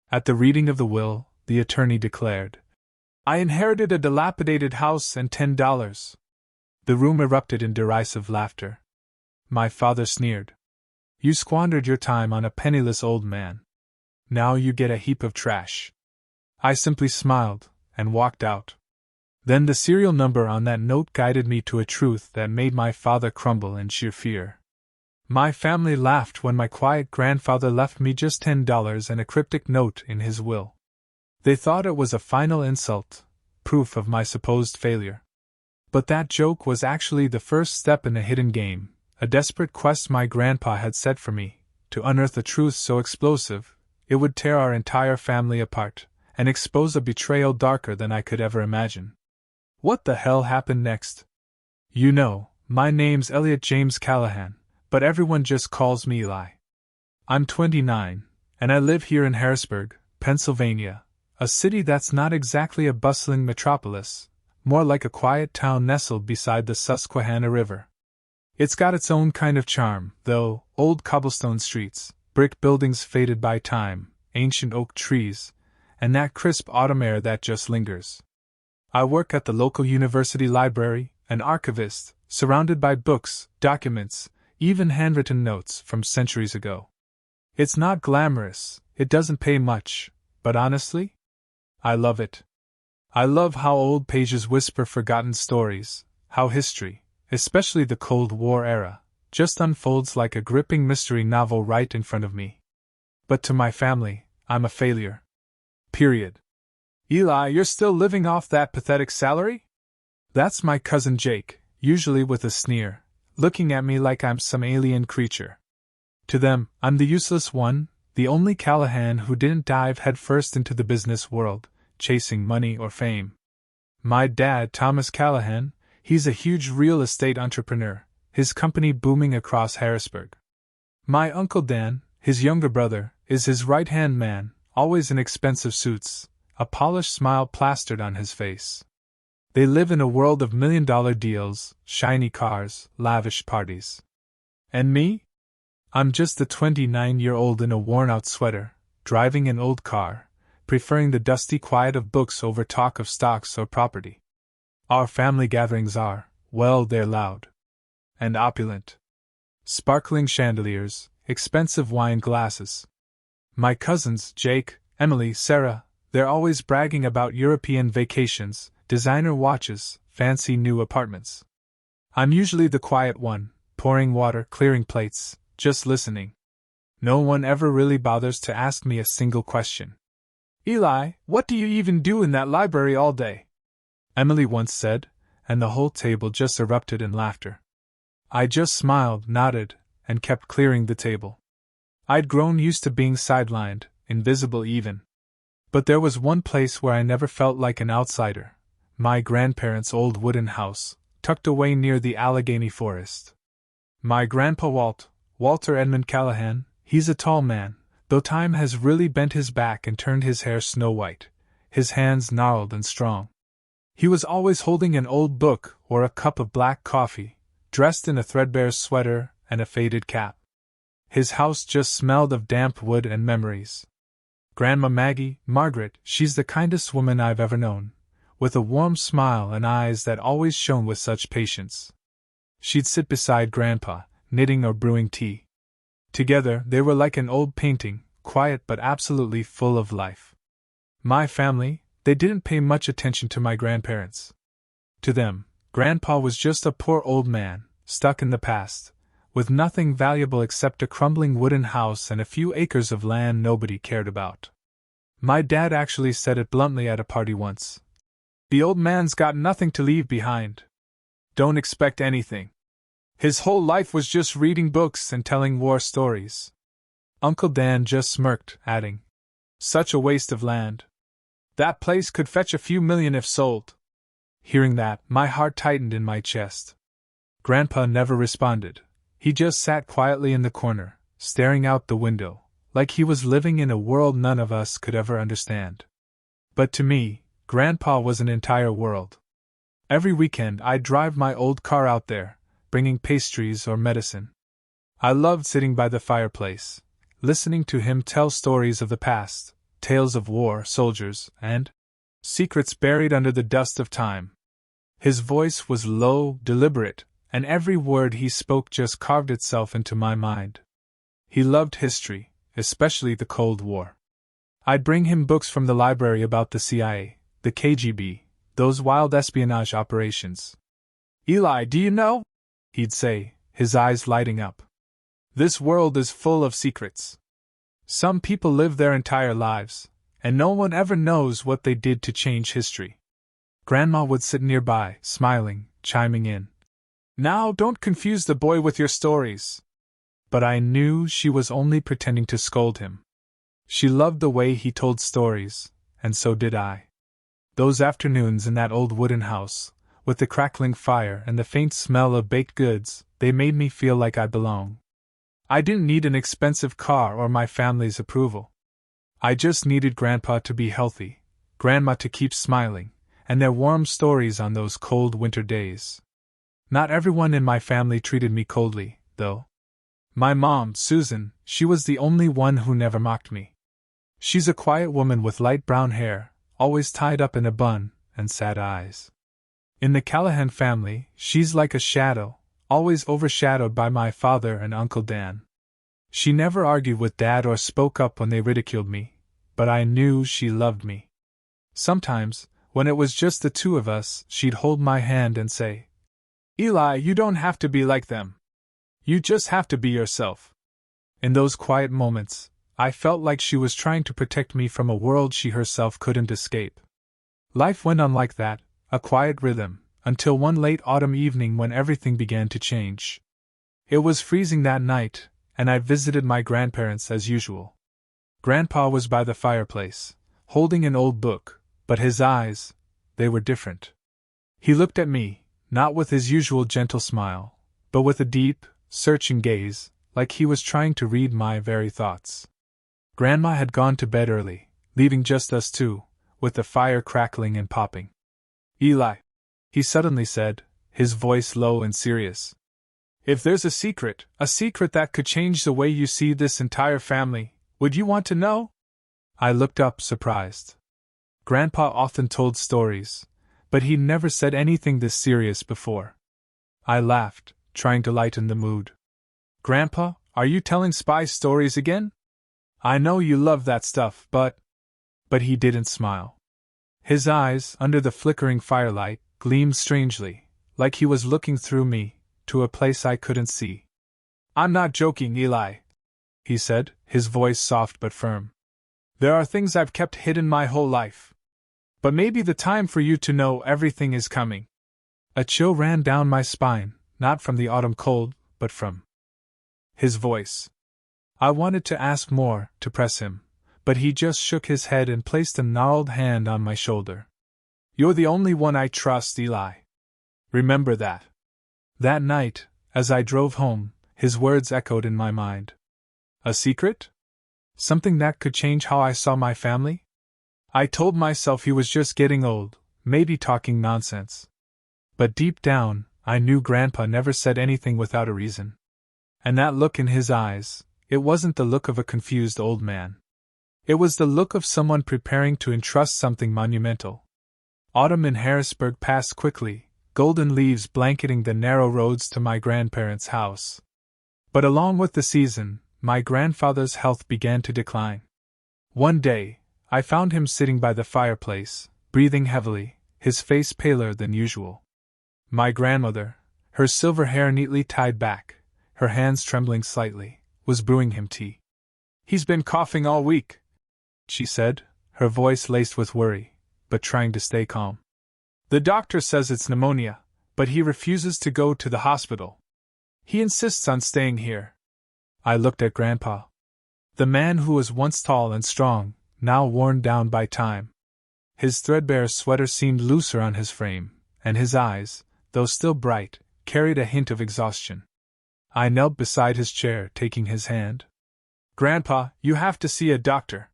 At the reading of the will, the attorney declared, "I inherited a dilapidated house and $10. The room erupted in derisive laughter. My father sneered. "You squandered your time on a penniless old man. Now you get a heap of trash." I simply smiled, and walked out. Then the serial number on that note guided me to a truth that made my father crumble in sheer fear. My family laughed when my quiet grandfather left me just $10 and a cryptic note in his will. They thought it was a final insult, proof of my supposed failure. But that joke was actually the first step in a hidden game, a desperate quest my grandpa had set for me, to unearth a truth so explosive, it would tear our entire family apart, and expose a betrayal darker than I could ever imagine. What the hell happened next? You know, my name's Elliot James Callahan, but everyone just calls me Eli. I'm 29, and I live here in Harrisburg, Pennsylvania, a city that's not exactly a bustling metropolis, more like a quiet town nestled beside the Susquehanna River. It's got its own kind of charm, though: old cobblestone streets, brick buildings faded by time, ancient oak trees, and that crisp autumn air that just lingers. I work at the local university library, an archivist, surrounded by books, documents, even handwritten notes from centuries ago. It's not glamorous, it doesn't pay much, but honestly, I love it. I love how old pages whisper forgotten stories, how history, especially the Cold War era, just unfolds like a gripping mystery novel right in front of me. But to my family, I'm a failure. Period. Eli, you're still living off that pathetic salary? That's my cousin Jake, usually with a sneer, looking at me like I'm some alien creature. To them, I'm the useless one, the only Callahan who didn't dive headfirst into the business world, chasing money or fame. My dad, Thomas Callahan, he's a huge real estate entrepreneur, his company booming across Harrisburg. My uncle Dan, his younger brother, is his right-hand man, always in expensive suits, a polished smile plastered on his face. They live in a world of million-dollar deals, shiny cars, lavish parties. And me? I'm just the 29-year-old in a worn-out sweater, driving an old car, preferring the dusty quiet of books over talk of stocks or property. Our family gatherings are, well, they're loud. And opulent. Sparkling chandeliers, expensive wine glasses. My cousins, Jake, Emily, Sarah, they're always bragging about European vacations, designer watches, fancy new apartments. I'm usually the quiet one, pouring water, clearing plates, just listening. No one ever really bothers to ask me a single question. Eli, what do you even do in that library all day? Emily once said, and the whole table just erupted in laughter. I just smiled, nodded, and kept clearing the table. I'd grown used to being sidelined, invisible even. But there was one place where I never felt like an outsider: my grandparents' old wooden house, tucked away near the Allegheny forest. My grandpa Walter Edmund Callahan, he's a tall man, though time has really bent his back and turned his hair snow-white, his hands gnarled and strong. He was always holding an old book or a cup of black coffee, dressed in a threadbare sweater and a faded cap. His house just smelled of damp wood and memories. Grandma Margaret, she's the kindest woman I've ever known, with a warm smile and eyes that always shone with such patience. She'd sit beside Grandpa, knitting or brewing tea. Together, they were like an old painting, quiet but absolutely full of life. My family, they didn't pay much attention to my grandparents. To them, Grandpa was just a poor old man, stuck in the past, with nothing valuable except a crumbling wooden house and a few acres of land nobody cared about. My dad actually said it bluntly at a party once. The old man's got nothing to leave behind. Don't expect anything. His whole life was just reading books and telling war stories. Uncle Dan just smirked, adding, "Such a waste of land. That place could fetch a few million if sold." Hearing that, my heart tightened in my chest. Grandpa never responded. He just sat quietly in the corner, staring out the window, like he was living in a world none of us could ever understand. But to me, Grandpa was an entire world. Every weekend I'd drive my old car out there, bringing pastries or medicine. I loved sitting by the fireplace, listening to him tell stories of the past, tales of war, soldiers, and secrets buried under the dust of time. His voice was low, deliberate, and every word he spoke just carved itself into my mind. He loved history, especially the Cold War. I'd bring him books from the library about the CIA, the KGB, those wild espionage operations. "Eli, do you know?" he'd say, his eyes lighting up. "This world is full of secrets. Some people live their entire lives, and no one ever knows what they did to change history." Grandma would sit nearby, smiling, chiming in. "Now, don't confuse the boy with your stories." But I knew she was only pretending to scold him. She loved the way he told stories, and so did I. Those afternoons in that old wooden house, with the crackling fire and the faint smell of baked goods, they made me feel like I belonged. I didn't need an expensive car or my family's approval. I just needed Grandpa to be healthy, Grandma to keep smiling, and their warm stories on those cold winter days. Not everyone in my family treated me coldly, though. My mom, Susan, she was the only one who never mocked me. She's a quiet woman with light brown hair, always tied up in a bun, and sad eyes. In the Callahan family, she's like a shadow, always overshadowed by my father and Uncle Dan. She never argued with Dad or spoke up when they ridiculed me, but I knew she loved me. Sometimes, when it was just the two of us, she'd hold my hand and say, "Eli, you don't have to be like them. You just have to be yourself." In those quiet moments, I felt like she was trying to protect me from a world she herself couldn't escape. Life went on like that, a quiet rhythm, until one late autumn evening when everything began to change. It was freezing that night, and I visited my grandparents as usual. Grandpa was by the fireplace, holding an old book, but his eyes, they were different. He looked at me, not with his usual gentle smile, but with a deep, searching gaze, like he was trying to read my very thoughts. Grandma had gone to bed early, leaving just us two, with the fire crackling and popping. "Eli," he suddenly said, his voice low and serious. "If there's a secret that could change the way you see this entire family, would you want to know?" I looked up, surprised. Grandpa often told stories, but he'd never said anything this serious before. I laughed, trying to lighten the mood. "Grandpa, are you telling spy stories again? I know you love that stuff, but he didn't smile. His eyes, under the flickering firelight, gleamed strangely, like he was looking through me, to a place I couldn't see. "I'm not joking, Eli," he said, his voice soft but firm. "There are things I've kept hidden my whole life. But maybe the time for you to know everything is coming." A chill ran down my spine, not from the autumn cold, but from his voice. I wanted to ask more, to press him, but he just shook his head and placed a gnarled hand on my shoulder. "You're the only one I trust, Eli. Remember that." That night, as I drove home, his words echoed in my mind. A secret? Something that could change how I saw my family? I told myself he was just getting old, maybe talking nonsense. But deep down, I knew Grandpa never said anything without a reason. And that look in his eyes, it wasn't the look of a confused old man. It was the look of someone preparing to entrust something monumental. Autumn in Harrisburg passed quickly, golden leaves blanketing the narrow roads to my grandparents' house. But along with the season, my grandfather's health began to decline. One day, I found him sitting by the fireplace, breathing heavily, his face paler than usual. My grandmother, her silver hair neatly tied back, her hands trembling slightly, was brewing him tea. "He's been coughing all week," she said, her voice laced with worry, but trying to stay calm. "The doctor says it's pneumonia, but he refuses to go to the hospital. He insists on staying here." I looked at Grandpa. The man who was once tall and strong, now worn down by time. His threadbare sweater seemed looser on his frame, and his eyes, though still bright, carried a hint of exhaustion. I knelt beside his chair, taking his hand. "Grandpa, you have to see a doctor."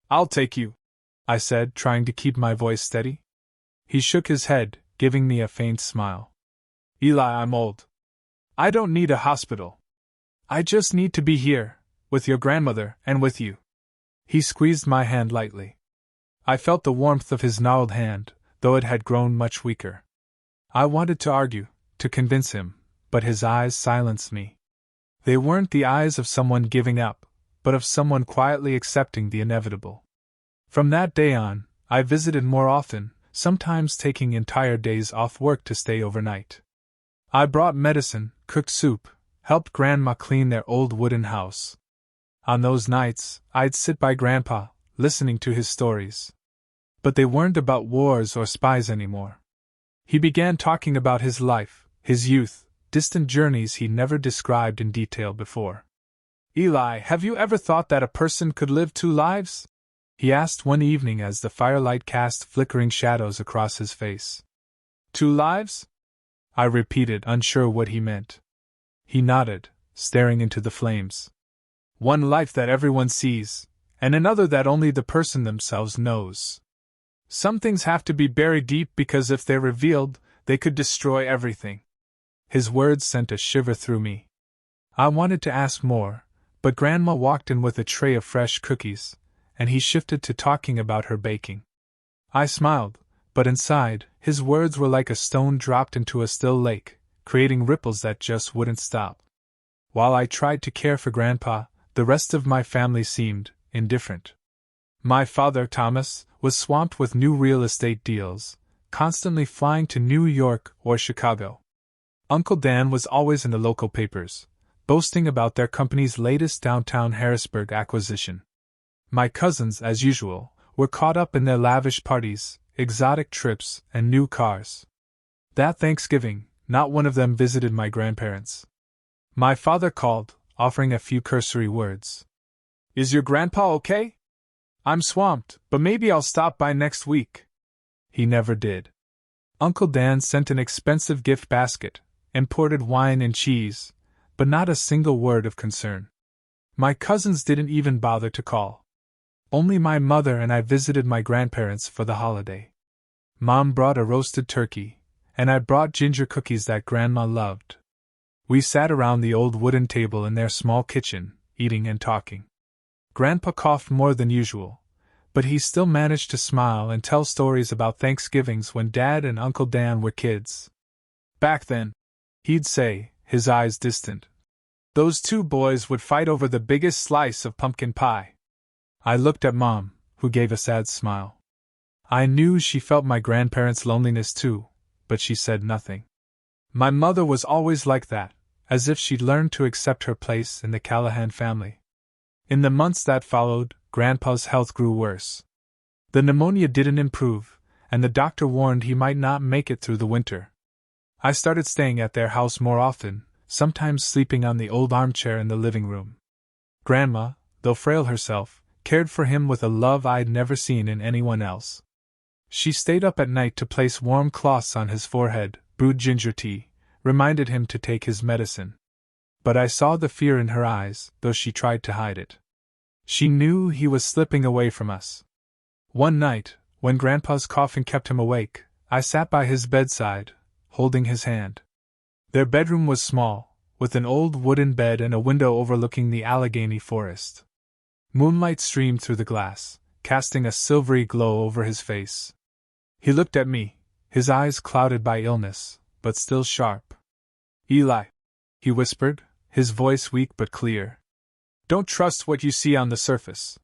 "I'll take you," I said, trying to keep my voice steady. He shook his head, giving me a faint smile. "Eli, I'm old. I don't need a hospital. I just need to be here, with your grandmother and with you." He squeezed my hand lightly. I felt the warmth of his gnarled hand, though it had grown much weaker. I wanted to argue, to convince him, but his eyes silenced me. They weren't the eyes of someone giving up, but of someone quietly accepting the inevitable. From that day on, I visited more often, sometimes taking entire days off work to stay overnight. I brought medicine, cooked soup, helped Grandma clean their old wooden house. On those nights, I'd sit by Grandpa, listening to his stories. But they weren't about wars or spies anymore. He began talking about his life, his youth, distant journeys he'd never described in detail before. "Eli, have you ever thought that a person could live two lives?" he asked one evening as the firelight cast flickering shadows across his face. "Two lives?" I repeated, unsure what he meant. He nodded, staring into the flames. "One life that everyone sees, and another that only the person themselves knows. Some things have to be buried deep because if they're revealed, they could destroy everything." His words sent a shiver through me. I wanted to ask more, but Grandma walked in with a tray of fresh cookies, and he shifted to talking about her baking. I smiled, but inside, his words were like a stone dropped into a still lake, creating ripples that just wouldn't stop. While I tried to care for Grandpa, the rest of my family seemed indifferent. My father, Thomas, was swamped with new real estate deals, constantly flying to New York or Chicago. Uncle Dan was always in the local papers, boasting about their company's latest downtown Harrisburg acquisition. My cousins, as usual, were caught up in their lavish parties, exotic trips, and new cars. That Thanksgiving, not one of them visited my grandparents. My father called, offering a few cursory words. "Is your grandpa okay? I'm swamped, but maybe I'll stop by next week." He never did. Uncle Dan sent an expensive gift basket, imported wine and cheese, but not a single word of concern. My cousins didn't even bother to call. Only my mother and I visited my grandparents for the holiday. Mom brought a roasted turkey, and I brought ginger cookies that Grandma loved. We sat around the old wooden table in their small kitchen, eating and talking. Grandpa coughed more than usual, but he still managed to smile and tell stories about Thanksgivings when Dad and Uncle Dan were kids. "Back then," he'd say, his eyes distant, "those two boys would fight over the biggest slice of pumpkin pie." I looked at Mom, who gave a sad smile. I knew she felt my grandparents' loneliness too, but she said nothing. My mother was always like that, as if she'd learned to accept her place in the Callahan family. In the months that followed, Grandpa's health grew worse. The pneumonia didn't improve, and the doctor warned he might not make it through the winter. I started staying at their house more often, sometimes sleeping on the old armchair in the living room. Grandma, though frail herself, cared for him with a love I'd never seen in anyone else. She stayed up at night to place warm cloths on his forehead, brewed ginger tea, reminded him to take his medicine. But I saw the fear in her eyes, though she tried to hide it. She knew he was slipping away from us. One night, when Grandpa's coughing kept him awake, I sat by his bedside, holding his hand. Their bedroom was small, with an old wooden bed and a window overlooking the Allegheny forest. Moonlight streamed through the glass, casting a silvery glow over his face. He looked at me, his eyes clouded by illness, but still sharp. "Eli," he whispered, his voice weak but clear. "Don't trust what you see on the surface.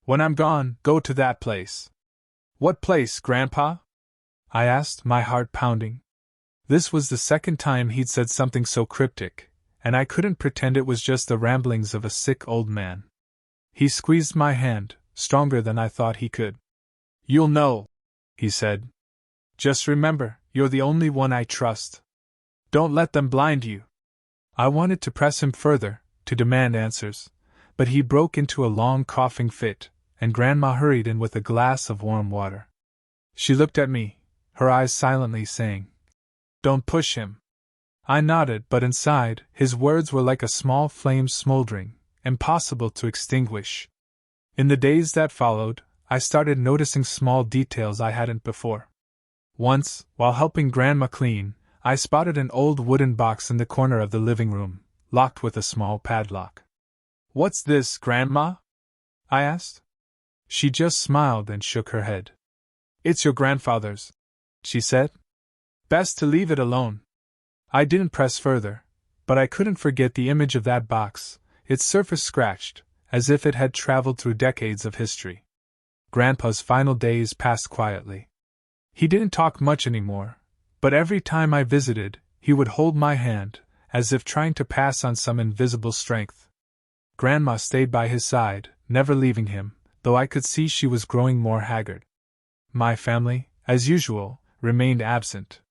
When I'm gone, go to that place." "What place, Grandpa?" I asked, my heart pounding. This was the second time he'd said something so cryptic, and I couldn't pretend it was just the ramblings of a sick old man. He squeezed my hand, stronger than I thought he could. "You'll know," he said. "Just remember, you're the only one I trust. Don't let them blind you." I wanted to press him further, to demand answers, but he broke into a long coughing fit, and Grandma hurried in with a glass of warm water. She looked at me, her eyes silently saying, "Don't push him." I nodded, but inside, his words were like a small flame smoldering, impossible to extinguish. In the days that followed, I started noticing small details I hadn't before. Once, while helping Grandma clean, I spotted an old wooden box in the corner of the living room, locked with a small padlock. "What's this, Grandma?" I asked. She just smiled and shook her head. "It's your grandfather's," she said. "Best to leave it alone." I didn't press further, but I couldn't forget the image of that box, its surface scratched, as if it had traveled through decades of history. Grandpa's final days passed quietly. He didn't talk much anymore, but every time I visited, he would hold my hand, as if trying to pass on some invisible strength. Grandma stayed by his side, never leaving him, though I could see she was growing more haggard. My family, as usual, remained absent.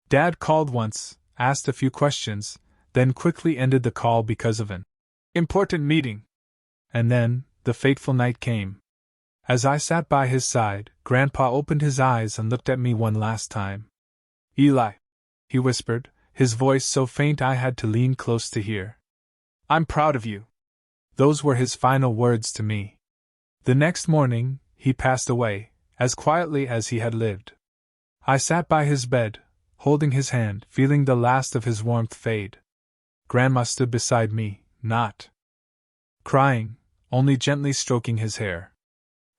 Dad called once, asked a few questions, then quickly ended the call because of an important meeting. And then, the fateful night came. As I sat by his side, Grandpa opened his eyes and looked at me one last time. "Eli," he whispered, his voice so faint I had to lean close to hear. "I'm proud of you." Those were his final words to me. The next morning, he passed away, as quietly as he had lived. I sat by his bed, holding his hand, feeling the last of his warmth fade. Grandma stood beside me, not crying, only gently stroking his hair.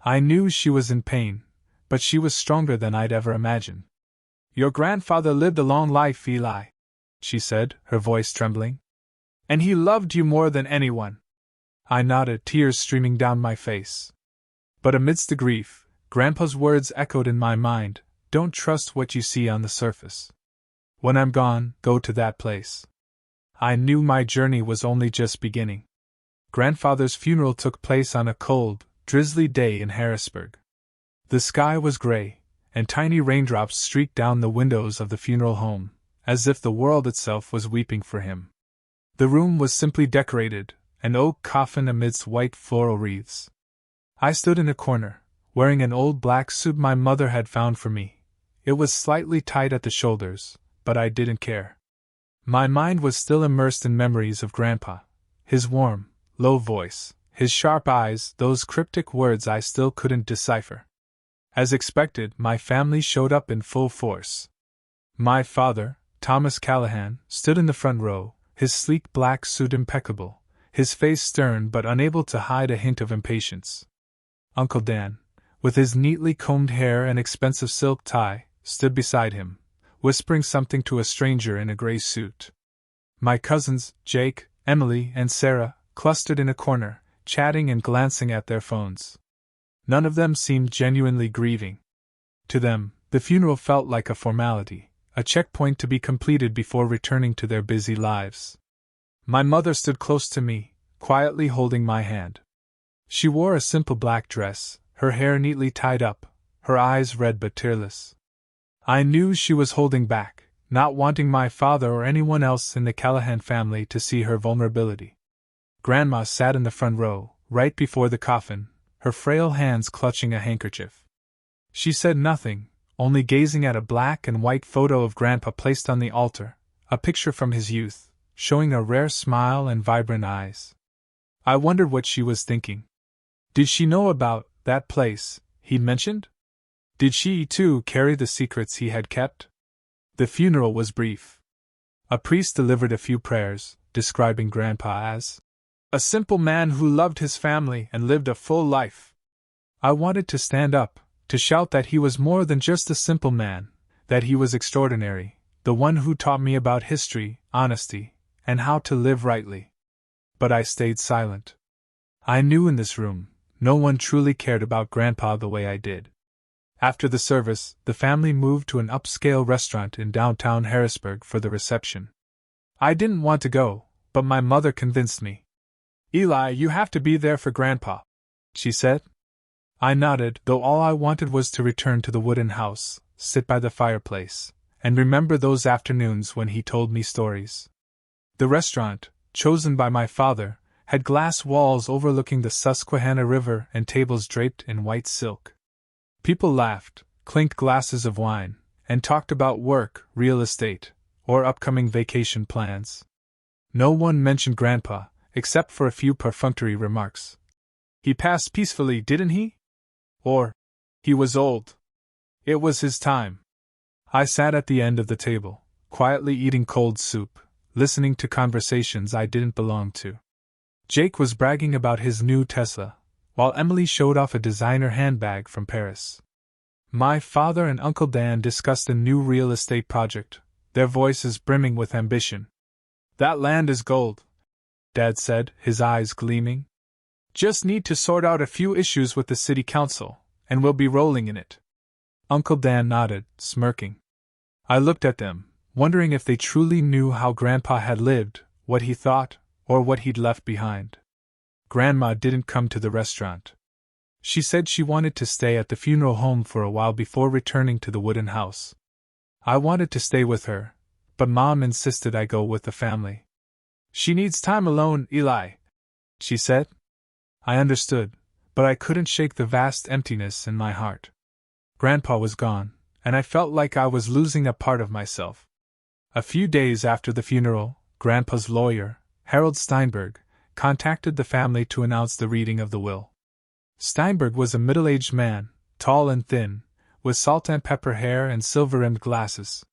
I knew she was in pain, but she was stronger than I'd ever imagined. "Your grandfather lived a long life, Eli," she said, her voice trembling. "And he loved you more than anyone." I nodded, tears streaming down my face. But amidst the grief, Grandpa's words echoed in my mind, "Don't trust what you see on the surface. When I'm gone, go to that place." I knew my journey was only just beginning. Grandfather's funeral took place on a cold, drizzly day in Harrisburg. The sky was gray, and tiny raindrops streaked down the windows of the funeral home, as if the world itself was weeping for him. The room was simply decorated, an oak coffin amidst white floral wreaths. I stood in a corner, wearing an old black suit my mother had found for me. It was slightly tight at the shoulders, but I didn't care. My mind was still immersed in memories of Grandpa, his warm, low voice, his sharp eyes, those cryptic words I still couldn't decipher. As expected, my family showed up in full force. My father, Thomas Callahan, stood in the front row, his sleek black suit impeccable, his face stern but unable to hide a hint of impatience. Uncle Dan, with his neatly combed hair and expensive silk tie, stood beside him, whispering something to a stranger in a gray suit. My cousins, Jake, Emily, and Sarah, clustered in a corner, chatting and glancing at their phones. None of them seemed genuinely grieving. To them, the funeral felt like a formality, a checkpoint to be completed before returning to their busy lives. My mother stood close to me, quietly holding my hand. She wore a simple black dress, her hair neatly tied up, her eyes red but tearless. I knew she was holding back, not wanting my father or anyone else in the Callahan family to see her vulnerability. Grandma sat in the front row, right before the coffin, her frail hands clutching a handkerchief. She said nothing, only gazing at a black and white photo of Grandpa placed on the altar, a picture from his youth, showing a rare smile and vibrant eyes. I wondered what she was thinking. Did she know about that place he'd mentioned? Did she, too, carry the secrets he had kept? The funeral was brief. A priest delivered a few prayers, describing Grandpa as a simple man who loved his family and lived a full life. I wanted to stand up, to shout that he was more than just a simple man, that he was extraordinary, the one who taught me about history, honesty, and how to live rightly. But I stayed silent. I knew in this room, no one truly cared about Grandpa the way I did. After the service, the family moved to an upscale restaurant in downtown Harrisburg for the reception. I didn't want to go, but my mother convinced me. "Eli, you have to be there for Grandpa," she said. I nodded, though all I wanted was to return to the wooden house, sit by the fireplace, and remember those afternoons when he told me stories. The restaurant, chosen by my father, had glass walls overlooking the Susquehanna River and tables draped in white silk. People laughed, clinked glasses of wine, and talked about work, real estate, or upcoming vacation plans. No one mentioned Grandpa, except for a few perfunctory remarks. "He passed peacefully, didn't he?" Or, "He was old. It was his time." I sat at the end of the table, quietly eating cold soup, listening to conversations I didn't belong to. Jake was bragging about his new Tesla, while Emily showed off a designer handbag from Paris. My father and Uncle Dan discussed a new real estate project, their voices brimming with ambition. "That land is gold," Dad said, his eyes gleaming. "Just need to sort out a few issues with the city council, and we'll be rolling in it." Uncle Dan nodded, smirking. I looked at them, wondering if they truly knew how Grandpa had lived, what he thought, or what he'd left behind. Grandma didn't come to the restaurant. She said she wanted to stay at the funeral home for a while before returning to the wooden house. I wanted to stay with her, but Mom insisted I go with the family. "She needs time alone, Eli," she said. I understood, but I couldn't shake the vast emptiness in my heart. Grandpa was gone, and I felt like I was losing a part of myself. A few days after the funeral, Grandpa's lawyer, Harold Steinberg, contacted the family to announce the reading of the will. Steinberg was a middle-aged man, tall and thin, with salt and pepper hair and silver-rimmed glasses.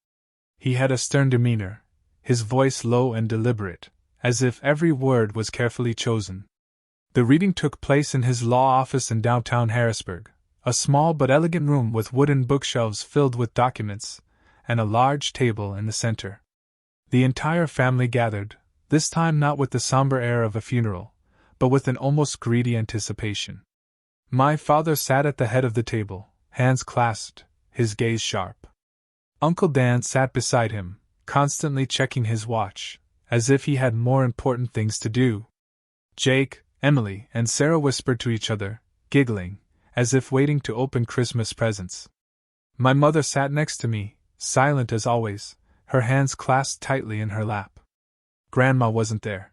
He had a stern demeanor, his voice low and deliberate, as if every word was carefully chosen. The reading took place in his law office in downtown Harrisburg, a small but elegant room with wooden bookshelves filled with documents, and a large table in the center. The entire family gathered, this time not with the somber air of a funeral, but with an almost greedy anticipation. My father sat at the head of the table, hands clasped, his gaze sharp. Uncle Dan sat beside him, constantly checking his watch, as if he had more important things to do. Jake, Emily, and Sarah whispered to each other, giggling, as if waiting to open Christmas presents. My mother sat next to me, silent as always, her hands clasped tightly in her lap. Grandma wasn't there.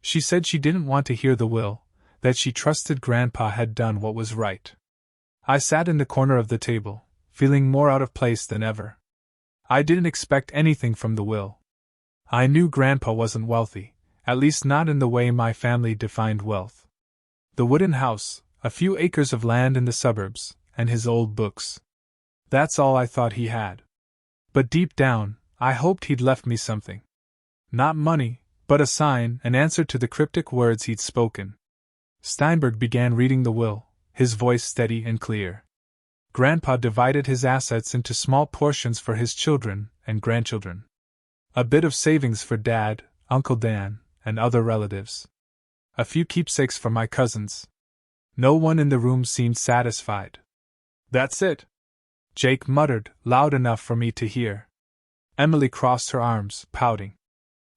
She said she didn't want to hear the will, that she trusted Grandpa had done what was right. I sat in the corner of the table, feeling more out of place than ever. I didn't expect anything from the will. I knew Grandpa wasn't wealthy, at least not in the way my family defined wealth. The wooden house, a few acres of land in the suburbs, and his old books. That's all I thought he had. But deep down, I hoped he'd left me something. Not money, but a sign, an answer to the cryptic words he'd spoken. Steinberg began reading the will, his voice steady and clear. Grandpa divided his assets into small portions for his children and grandchildren. A bit of savings for Dad, Uncle Dan, and other relatives. A few keepsakes for my cousins. No one in the room seemed satisfied. "That's it," Jake muttered, loud enough for me to hear. Emily crossed her arms, pouting.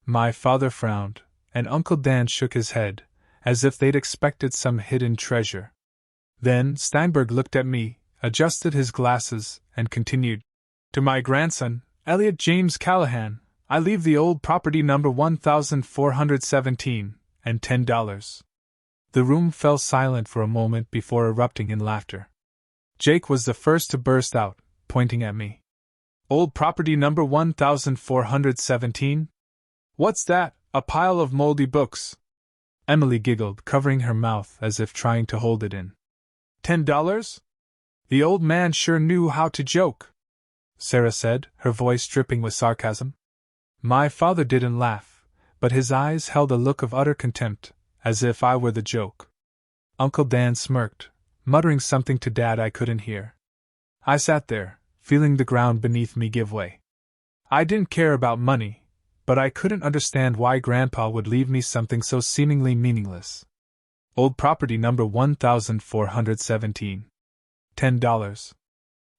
My father frowned, and Uncle Dan shook his head, as if they'd expected some hidden treasure. Then Steinberg looked at me, adjusted his glasses, and continued. "To my grandson, Elliot James Callahan, I leave the old property number 1417, and $10. The room fell silent for a moment before erupting in laughter. Jake was the first to burst out, pointing at me. "Old property number 1417? What's that, a pile of moldy books?" Emily giggled, covering her mouth as if trying to hold it in. $10? The old man sure knew how to joke, Sarah said, her voice dripping with sarcasm. My father didn't laugh, but his eyes held a look of utter contempt, as if I were the joke. Uncle Dan smirked, muttering something to Dad I couldn't hear. I sat there, feeling the ground beneath me give way. I didn't care about money, but I couldn't understand why Grandpa would leave me something so seemingly meaningless. Old property number 1417. $10.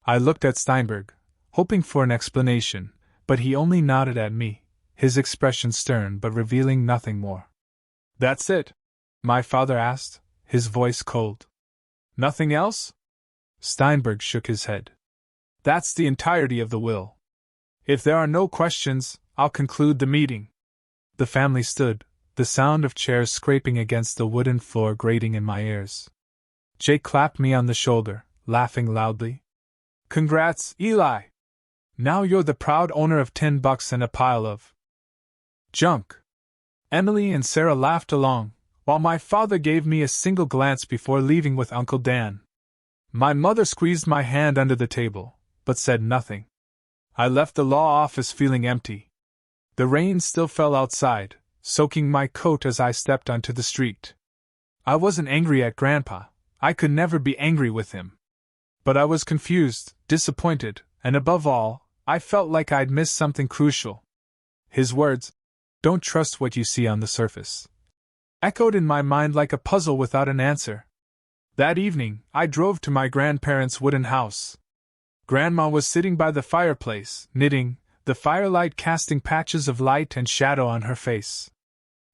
I looked at Steinberg, hoping for an explanation, but he only nodded at me, his expression stern but revealing nothing more. "That's it?" my father asked, his voice cold. "Nothing else?" Steinberg shook his head. "That's the entirety of the will. If there are no questions, I'll conclude the meeting." The family stood, the sound of chairs scraping against the wooden floor grating in my ears. Jake clapped me on the shoulder, laughing loudly. "Congrats, Eli! Now you're the proud owner of $10 and a pile of junk." Emily and Sarah laughed along, while my father gave me a single glance before leaving with Uncle Dan. My mother squeezed my hand under the table, but said nothing. I left the law office feeling empty. The rain still fell outside, soaking my coat as I stepped onto the street. I wasn't angry at Grandpa, I could never be angry with him. But I was confused, disappointed, and above all, I felt like I'd missed something crucial. His words, "Don't trust what you see on the surface," echoed in my mind like a puzzle without an answer. That evening, I drove to my grandparents' wooden house. Grandma was sitting by the fireplace, knitting, the firelight casting patches of light and shadow on her face.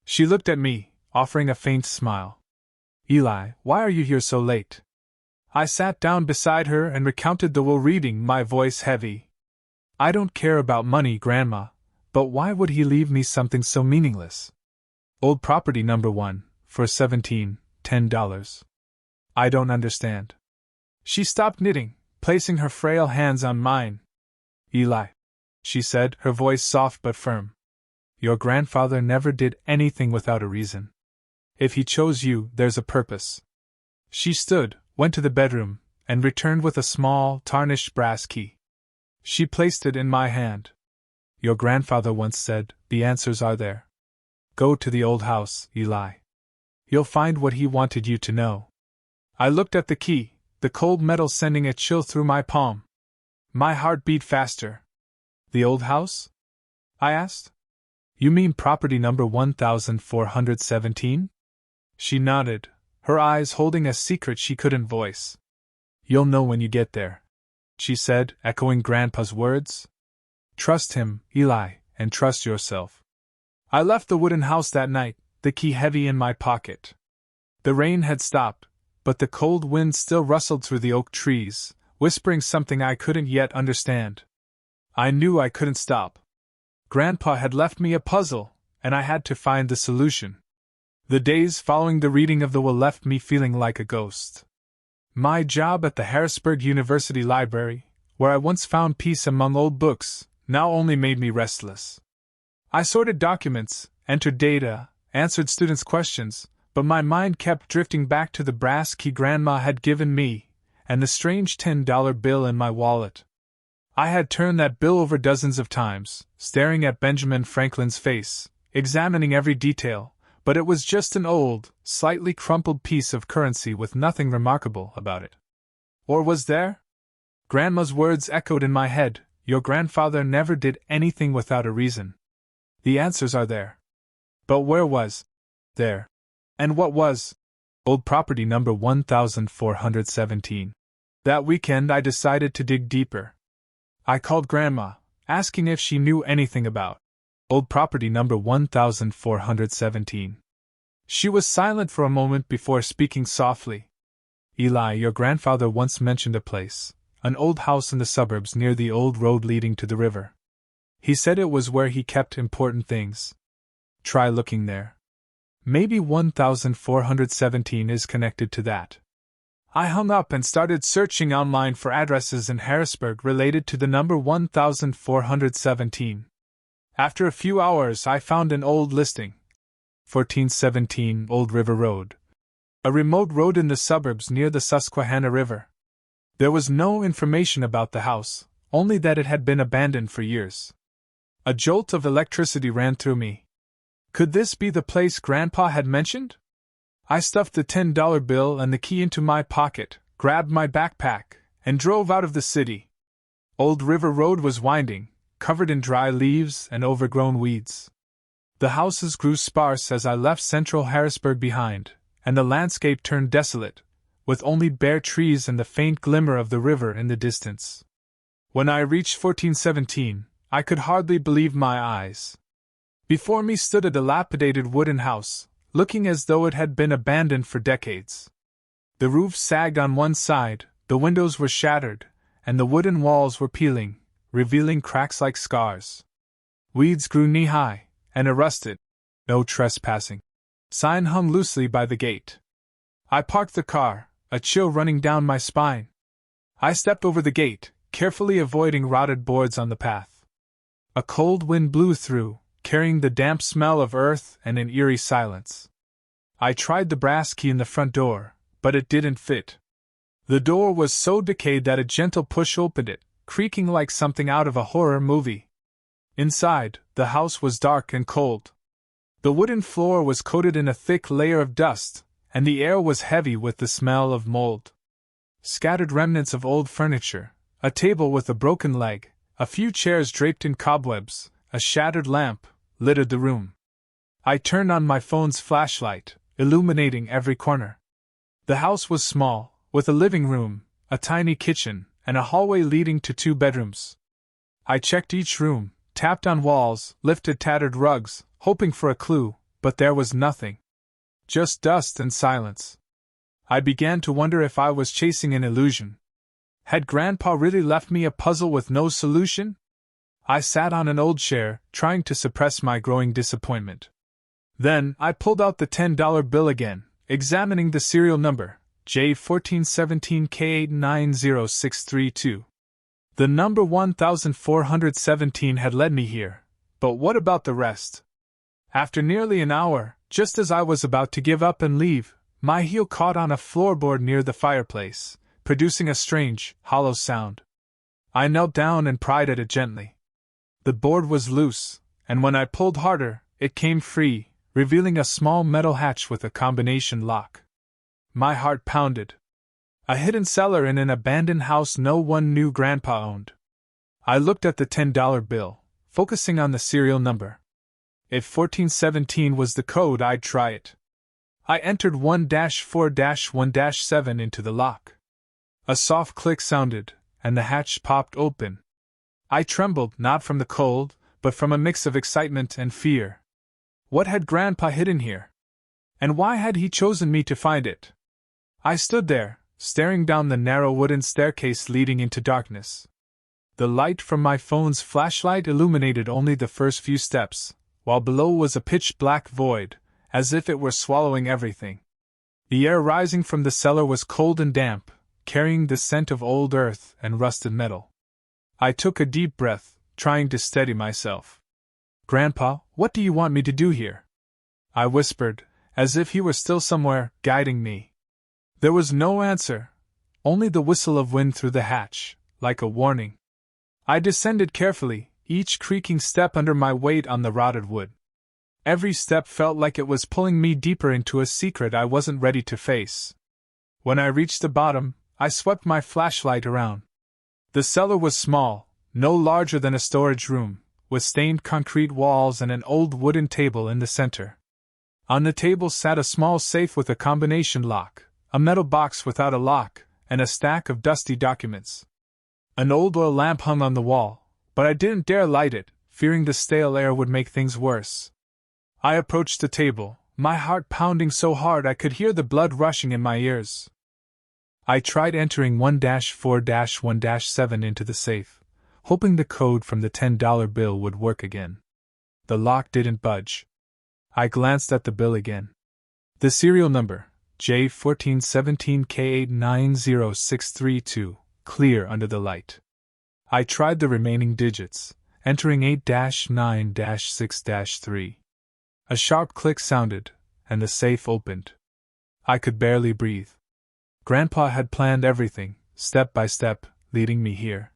She looked at me, offering a faint smile. "Eli, why are you here so late?" I sat down beside her and recounted the will, reading, my voice heavy. "I don't care about money, Grandma, but why would he leave me something so meaningless? Old property number 1, for $10. I don't understand." She stopped knitting, placing her frail hands on mine. "Eli," she said, her voice soft but firm, "your grandfather never did anything without a reason. If he chose you, there's a purpose." She stood, went to the bedroom, and returned with a small, tarnished brass key. She placed it in my hand. "Your grandfather once said, the answers are there. Go to the old house, Eli. You'll find what he wanted you to know." I looked at the key, the cold metal sending a chill through my palm. My heart beat faster. "The old house?" I asked. "You mean property number 1417? She nodded, her eyes holding a secret she couldn't voice. "You'll know when you get there," she said, echoing Grandpa's words. "Trust him, Eli, and trust yourself." I left the wooden house that night, the key heavy in my pocket. The rain had stopped, but the cold wind still rustled through the oak trees, whispering something I couldn't yet understand. I knew I couldn't stop. Grandpa had left me a puzzle, and I had to find the solution. The days following the reading of the will left me feeling like a ghost. My job at the Harrisburg University Library, where I once found peace among old books, now only made me restless. I sorted documents, entered data, answered students' questions, but my mind kept drifting back to the brass key Grandma had given me, and the strange $10 bill in my wallet. I had turned that bill over dozens of times, staring at Benjamin Franklin's face, examining every detail, but it was just an old, slightly crumpled piece of currency with nothing remarkable about it. Or was there? Grandma's words echoed in my head, "Your grandfather never did anything without a reason. The answers are there." But where was there? And what was old property number 1417? That weekend I decided to dig deeper. I called Grandma, asking if she knew anything about old property number 1417. She was silent for a moment before speaking softly. "Eli, your grandfather once mentioned a place, an old house in the suburbs near the old road leading to the river. He said it was where he kept important things. Try looking there. Maybe 1417 is connected to that." I hung up and started searching online for addresses in Harrisburg related to the number 1417. After a few hours, I found an old listing. 1417 Old River Road. A remote road in the suburbs near the Susquehanna River. There was no information about the house, only that it had been abandoned for years. A jolt of electricity ran through me. Could this be the place Grandpa had mentioned? I stuffed the $10 bill and the key into my pocket, grabbed my backpack, and drove out of the city. Old River Road was winding, covered in dry leaves and overgrown weeds. The houses grew sparse as I left central Harrisburg behind, and the landscape turned desolate, with only bare trees and the faint glimmer of the river in the distance. When I reached 1417, I could hardly believe my eyes. Before me stood a dilapidated wooden house, looking as though it had been abandoned for decades. The roof sagged on one side, the windows were shattered, and the wooden walls were peeling, revealing cracks like scars. Weeds grew knee-high, and a rusted "No trespassing" sign hung loosely by the gate. I parked the car, a chill running down my spine. I stepped over the gate, carefully avoiding rotted boards on the path. A cold wind blew through, carrying the damp smell of earth and an eerie silence. I tried the brass key in the front door, but it didn't fit. The door was so decayed that a gentle push opened it, creaking like something out of a horror movie. Inside, the house was dark and cold. The wooden floor was coated in a thick layer of dust, and the air was heavy with the smell of mold. Scattered remnants of old furniture, a table with a broken leg, a few chairs draped in cobwebs, a shattered lamp, littered the room. I turned on my phone's flashlight, illuminating every corner. The house was small, with a living room, a tiny kitchen, and a hallway leading to 2 bedrooms. I checked each room, tapped on walls, lifted tattered rugs, hoping for a clue, but there was nothing. Just dust and silence. I began to wonder if I was chasing an illusion. Had Grandpa really left me a puzzle with no solution? I sat on an old chair, trying to suppress my growing disappointment. Then, I pulled out the $10 bill again, examining the serial number, J1417K890632. The number 1417 had led me here, but what about the rest? After nearly an hour, just as I was about to give up and leave, my heel caught on a floorboard near the fireplace, producing a strange, hollow sound. I knelt down and pried at it gently. The board was loose, and when I pulled harder, it came free, revealing a small metal hatch with a combination lock. My heart pounded. A hidden cellar in an abandoned house no one knew Grandpa owned. I looked at the $10 bill, focusing on the serial number. If 1417 was the code, I'd try it. I entered 1-4-1-7 into the lock. A soft click sounded, and the hatch popped open. I trembled, not from the cold, but from a mix of excitement and fear. What had Grandpa hidden here? And why had he chosen me to find it? I stood there, staring down the narrow wooden staircase leading into darkness. The light from my phone's flashlight illuminated only the first few steps, while below was a pitch-black void, as if it were swallowing everything. The air rising from the cellar was cold and damp, carrying the scent of old earth and rusted metal. I took a deep breath, trying to steady myself. "Grandpa, what do you want me to do here?" I whispered, as if he were still somewhere, guiding me. There was no answer, only the whistle of wind through the hatch, like a warning. I descended carefully, each creaking step under my weight on the rotted wood. Every step felt like it was pulling me deeper into a secret I wasn't ready to face. When I reached the bottom, I swept my flashlight around. The cellar was small, no larger than a storage room, with stained concrete walls and an old wooden table in the center. On the table sat a small safe with a combination lock, a metal box without a lock, and a stack of dusty documents. An old oil lamp hung on the wall, but I didn't dare light it, fearing the stale air would make things worse. I approached the table, my heart pounding so hard I could hear the blood rushing in my ears. I tried entering 1-4-1-7 into the safe, hoping the code from the $10 bill would work again. The lock didn't budge. I glanced at the bill again. The serial number, J1417K890632, clear under the light. I tried the remaining digits, entering 8-9-6-3. A sharp click sounded, and the safe opened. I could barely breathe. Grandpa had planned everything, step by step, leading me here.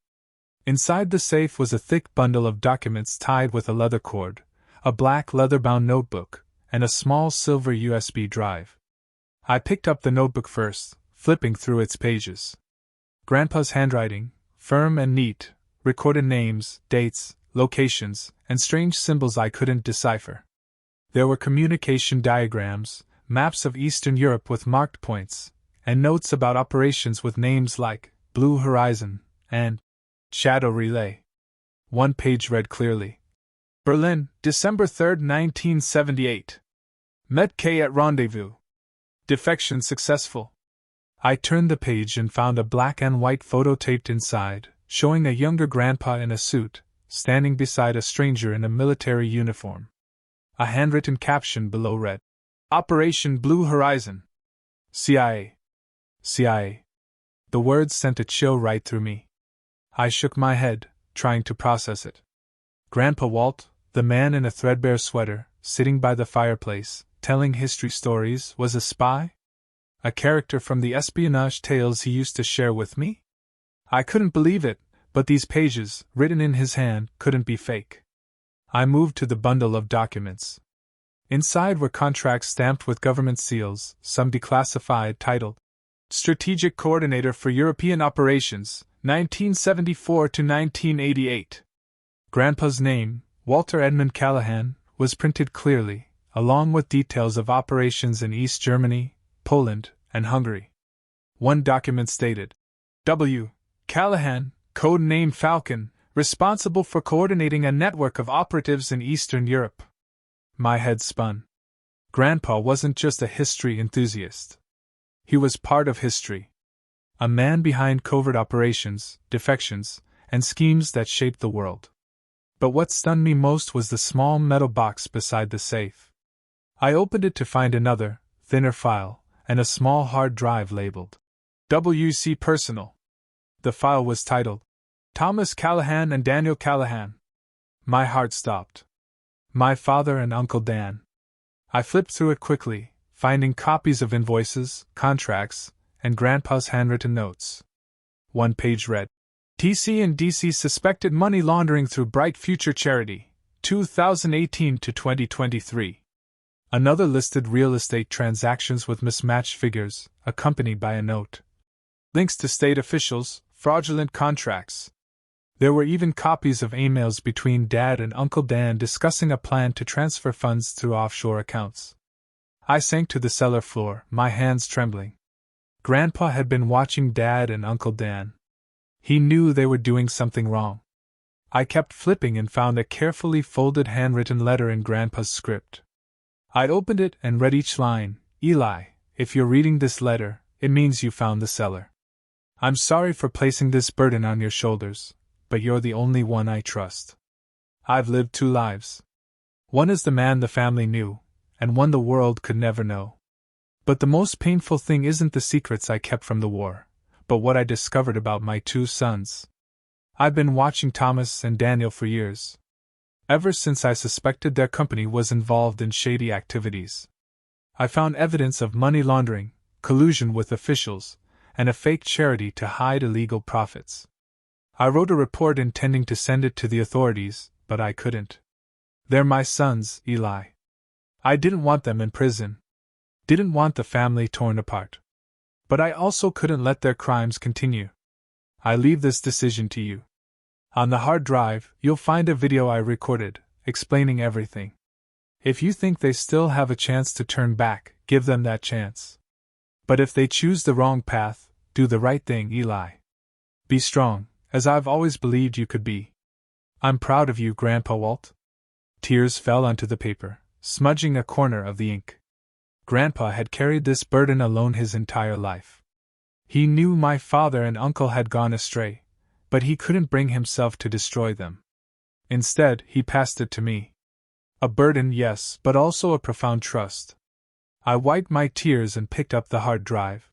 Inside the safe was a thick bundle of documents tied with a leather cord, a black leather-bound notebook, and a small silver USB drive. I picked up the notebook first, flipping through its pages. Grandpa's handwriting, firm and neat, recorded names, dates, locations, and strange symbols I couldn't decipher. There were communication diagrams, maps of Eastern Europe with marked points, and notes about operations with names like Blue Horizon and Shadow Relay. One page read clearly: Berlin, December 3, 1978. Met K at rendezvous. Defection successful. I turned the page and found a black and white photo taped inside, showing a younger grandpa in a suit, standing beside a stranger in a military uniform. A handwritten caption below read, Operation Blue Horizon. CIA. CIA. The words sent a chill right through me. I shook my head, trying to process it. Grandpa Walt, the man in a threadbare sweater, sitting by the fireplace, telling history stories, was a spy? A character from the espionage tales he used to share with me? I couldn't believe it, but these pages, written in his hand, couldn't be fake. I moved to the bundle of documents. Inside were contracts stamped with government seals, some declassified, titled Strategic Coordinator for European Operations, 1974 to 1988. Grandpa's name, Walter Edmund Callahan, was printed clearly, along with details of operations in East Germany, Poland, and Hungary. One document stated, W. Callahan, code name Falcon, responsible for coordinating a network of operatives in Eastern Europe. My head spun. Grandpa wasn't just a history enthusiast. He was part of history. A man behind covert operations, defections, and schemes that shaped the world. But what stunned me most was the small metal box beside the safe. I opened it to find another, thinner file, and a small hard drive labeled WC Personal. The file was titled Thomas Callahan and Daniel Callahan. My heart stopped. My father and Uncle Dan. I flipped through it quickly, finding copies of invoices, contracts, and Grandpa's handwritten notes. One page read, TC and DC suspected money laundering through Bright Future Charity, 2018 to 2023. Another listed real estate transactions with mismatched figures, accompanied by a note. Links to state officials, fraudulent contracts. There were even copies of emails between Dad and Uncle Dan discussing a plan to transfer funds through offshore accounts. I sank to the cellar floor, my hands trembling. Grandpa had been watching Dad and Uncle Dan. He knew they were doing something wrong. I kept flipping and found a carefully folded handwritten letter in Grandpa's script. I'd opened it and read each line. Eli, if you're reading this letter, it means you found the cellar. I'm sorry for placing this burden on your shoulders, but you're the only one I trust. I've lived 2 lives. One is the man the family knew, and one the world could never know. But the most painful thing isn't the secrets I kept from the war, but what I discovered about my 2 sons. I've been watching Thomas and Daniel for years. Ever since I suspected their company was involved in shady activities. I found evidence of money laundering, collusion with officials, and a fake charity to hide illegal profits. I wrote a report intending to send it to the authorities, but I couldn't. They're my sons, Eli. I didn't want them in prison. Didn't want the family torn apart. But I also couldn't let their crimes continue. I leave this decision to you. On the hard drive, you'll find a video I recorded, explaining everything. If you think they still have a chance to turn back, give them that chance. But if they choose the wrong path, do the right thing, Eli. Be strong, as I've always believed you could be. I'm proud of you, Grandpa Walt. Tears fell onto the paper, smudging a corner of the ink. Grandpa had carried this burden alone his entire life. He knew my father and uncle had gone astray, but he couldn't bring himself to destroy them. Instead, he passed it to me. A burden, yes, but also a profound trust. I wiped my tears and picked up the hard drive.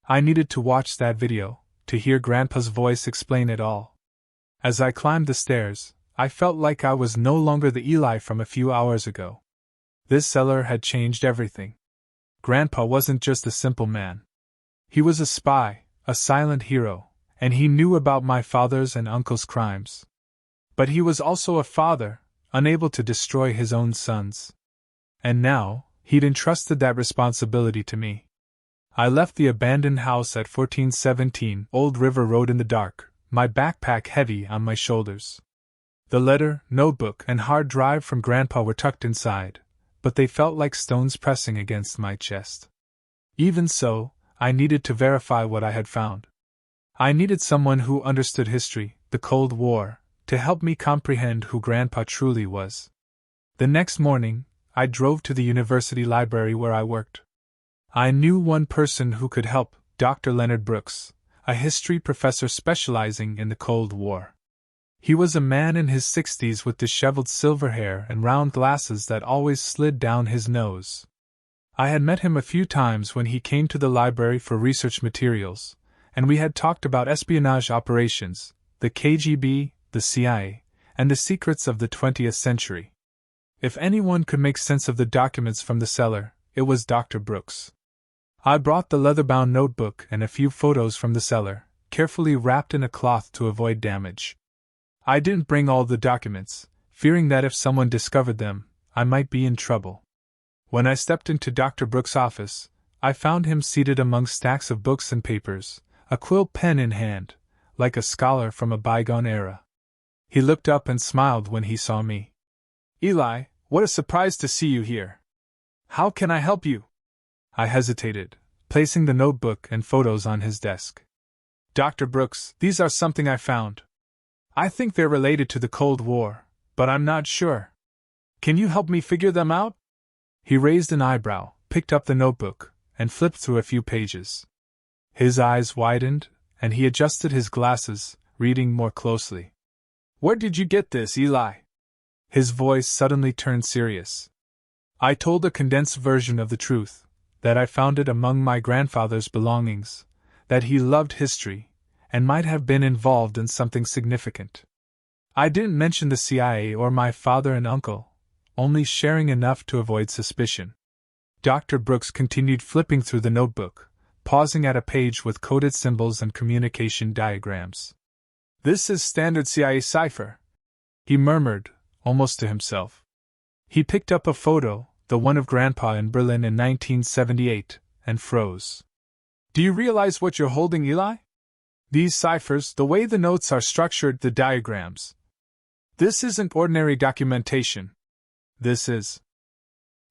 I needed to watch that video, to hear Grandpa's voice explain it all. As I climbed the stairs, I felt like I was no longer the Eli from a few hours ago. This cellar had changed everything. Grandpa wasn't just a simple man. He was a spy, a silent hero, and he knew about my father's and uncle's crimes. But he was also a father, unable to destroy his own sons. And now, he'd entrusted that responsibility to me. I left the abandoned house at 1417 Old River Road in the dark, my backpack heavy on my shoulders. The letter, notebook, and hard drive from Grandpa were tucked inside, but they felt like stones pressing against my chest. Even so, I needed to verify what I had found. I needed someone who understood history, the Cold War, to help me comprehend who Grandpa truly was. The next morning, I drove to the university library where I worked. I knew one person who could help, Dr. Leonard Brooks, a history professor specializing in the Cold War. He was a man in his 60s with disheveled silver hair and round glasses that always slid down his nose. I had met him a few times when he came to the library for research materials, and we had talked about espionage operations, the KGB, the CIA, and the secrets of the 20th century. If anyone could make sense of the documents from the cellar, it was Dr. Brooks. I brought the leather-bound notebook and a few photos from the cellar, carefully wrapped in a cloth to avoid damage. I didn't bring all the documents, fearing that if someone discovered them, I might be in trouble. When I stepped into Dr. Brooks' office, I found him seated among stacks of books and papers, a quill pen in hand, like a scholar from a bygone era. He looked up and smiled when he saw me. "Eli, what a surprise to see you here. How can I help you?" I hesitated, placing the notebook and photos on his desk. "Dr. Brooks, these are something I found. I think they're related to the Cold War, but I'm not sure. Can you help me figure them out?" He raised an eyebrow, picked up the notebook, and flipped through a few pages. His eyes widened, and he adjusted his glasses, reading more closely. "Where did you get this, Eli?" His voice suddenly turned serious. I told a condensed version of the truth, that I found it among my grandfather's belongings, that he loved history, and might have been involved in something significant. I didn't mention the CIA or my father and uncle, only sharing enough to avoid suspicion. Dr. Brooks continued flipping through the notebook, pausing at a page with coded symbols and communication diagrams. "This is standard CIA cipher," he murmured, almost to himself. He picked up a photo, the one of Grandpa in Berlin in 1978, and froze. "Do you realize what you're holding, Eli? These ciphers, the way the notes are structured, the diagrams. This isn't ordinary documentation. This is